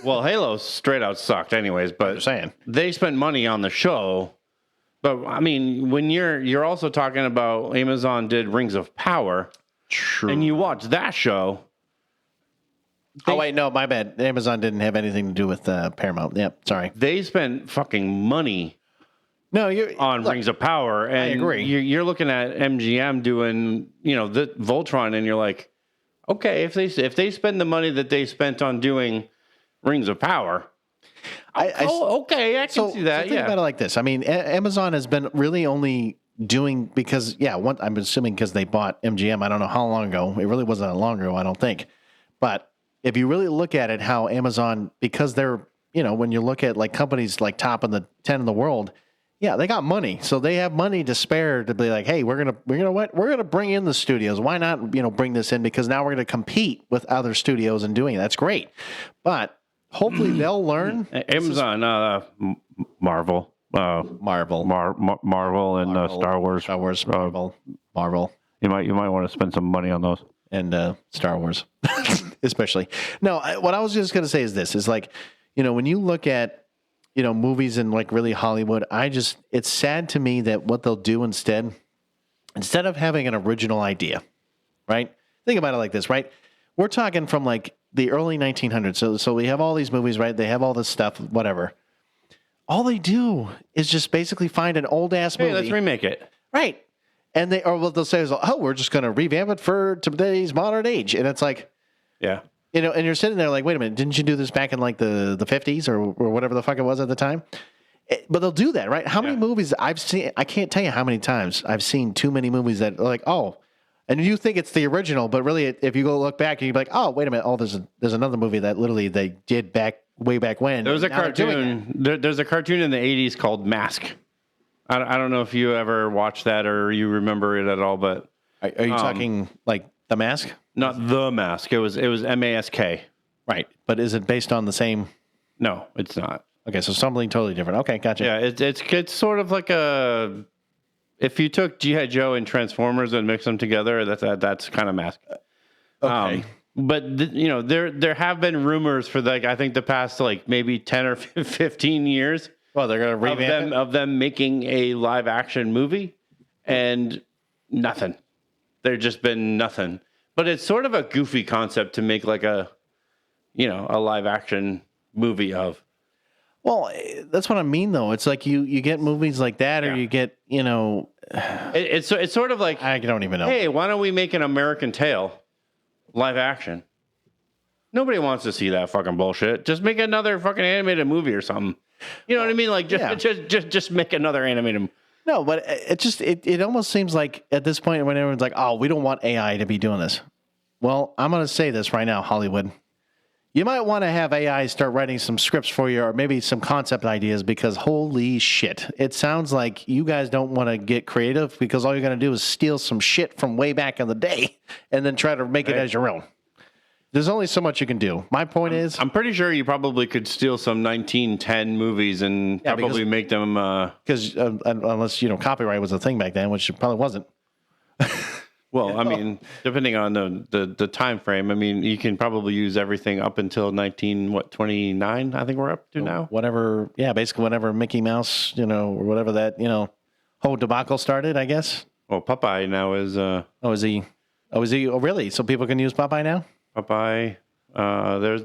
Well, Halo straight out sucked anyways, but saying. They spent money on the show. But, when you're also talking about Amazon did Rings of Power. True. And you watch that show. Oh, wait, no, my bad. Amazon didn't have anything to do with Paramount. Yep, sorry. They spent fucking money on Rings of Power. And I agree. You're looking at MGM doing, the Voltron, and you're like, okay, if they spend the money that they spent on doing Rings of Power, okay, I can see that. So think about it like this. Amazon has been really only doing, because, I'm assuming because they bought MGM, I don't know how long ago. It really wasn't that long ago, I don't think. But if you really look at it, how Amazon, because they're, when you look at like companies like top in the 10 in the world, they got money. So they have money to spare to be like, hey, we're going to bring in the studios. Why not, bring this in? Because now we're going to compete with other studios and doing it. That's great. But hopefully they'll learn. Amazon, Marvel. Marvel and Star Wars. Marvel. You might want to spend some money on those. And Star Wars, especially. No, what I was just going to say is this, is like, when you look at, movies and like really Hollywood. It's sad to me that what they'll do instead of having an original idea, right? Think about it like this, right? We're talking from like the early 1900s. So we have all these movies, right? They have all this stuff, whatever. All they do is just basically find an old ass movie. Hey, let's remake it. Right. And what they'll say is, oh, we're just going to revamp it for today's modern age. And it's like, yeah. And you're sitting there like, wait a minute, didn't you do this back in like the 50s or whatever the fuck it was at the time? But they'll do that, right? How many movies I've seen? I can't tell you how many times I've seen too many movies that are like, oh, and you think it's the original, but really, if you go look back, you'd be like, oh, wait a minute, oh, there's another movie that literally they did way back when. There was a cartoon. There's a cartoon in the 80s called Mask. I don't know if you ever watched that or you remember it at all, but are you talking like The Mask? Not The Mask. It was Mask. Right, but is it based on the same? No, it's not. Okay, so something totally different. Okay, gotcha. Yeah, it's sort of like if you took G.I. Joe and Transformers and mixed them together, that's kind of Mask. Okay. But there have been rumors for like I think the past like maybe 10 or 15 years. Well, they're going to revamp of them making a live action movie, and nothing. There's just been nothing. But it's sort of a goofy concept to make like a live action movie of. Well, that's what I mean, though. It's like you get movies like that, or you get It's sort of like I don't even know. Hey, why don't we make an American Tail live action? Nobody wants to see that fucking bullshit. Just make another fucking animated movie or something. You know what I mean? Like just make another animated. No, but it almost seems like at this point when everyone's like, oh, we don't want AI to be doing this. Well, I'm going to say this right now, Hollywood. You might want to have AI start writing some scripts for you or maybe some concept ideas because holy shit. It sounds like you guys don't want to get creative because all you're going to do is steal some shit from way back in the day and then try to make it as your own. There's only so much you can do. My point is... I'm pretty sure you probably could steal some 1910 movies and probably make them... Because unless, copyright was a thing back then, which it probably wasn't. Well, I mean, depending on the time frame, I mean, you can probably use everything up until 29, I think we're up to now. Whatever, basically whenever Mickey Mouse, or whatever that, whole debacle started, I guess. Well, Popeye now is... is he? Oh, really? So people can use Popeye now? Popeye.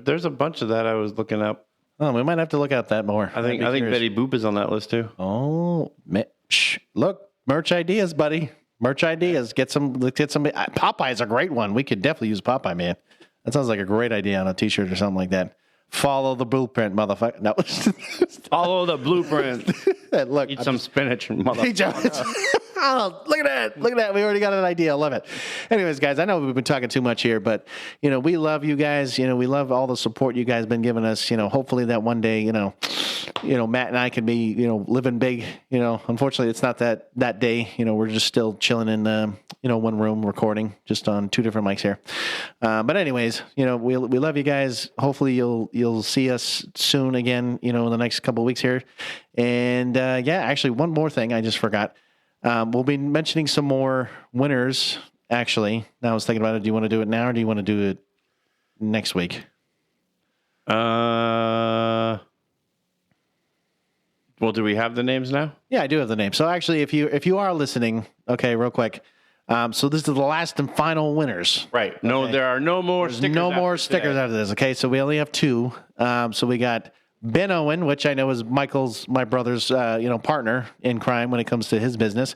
There's a bunch of that I was looking up. Oh, we might have to look at that more. I think Betty Boop is on that list too. Oh, look, merch ideas, buddy. Merch ideas. Get some. Popeye's a great one. We could definitely use Popeye, man. That sounds like a great idea on a T-shirt or something like that. Follow the blueprint, motherfucker. No. Follow the blueprint. Look, eat some spinach, motherfucker. Oh, look at that. We already got an idea. I love it. Anyways, guys, I know we've been talking too much here, but, we love you guys. We love all the support you guys been giving us. Hopefully that one day, Matt and I can be, living big. Unfortunately, it's not that day. We're just still chilling in, one room recording just on two different mics here. But anyways, we love you guys. Hopefully you'll see us soon again, in the next couple of weeks here. And actually, one more thing I just forgot. We'll be mentioning some more winners, actually. Now I was thinking about it. Do you want to do it now or do you want to do it next week? Well, do we have the names now? Yeah, I do have the names. So actually, if you are listening, okay, real quick. So this is the last and final winners. Right. Okay. No, there are no more stickers. No more stickers after this. Okay, so we only have two. So we got Ben Owen, which I know is my brother's, partner in crime when it comes to his business,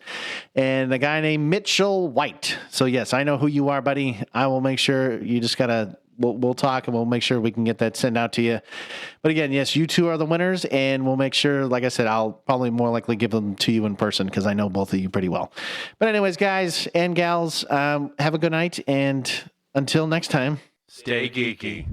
and a guy named Mitchell White. So yes, I know who you are, buddy. I will make sure you just gotta. We'll talk and we'll make sure we can get that sent out to you. But again, yes, you two are the winners, and we'll make sure. Like I said, I'll probably more likely give them to you in person because I know both of you pretty well. But anyways, guys and gals, have a good night, and until next time, stay geeky.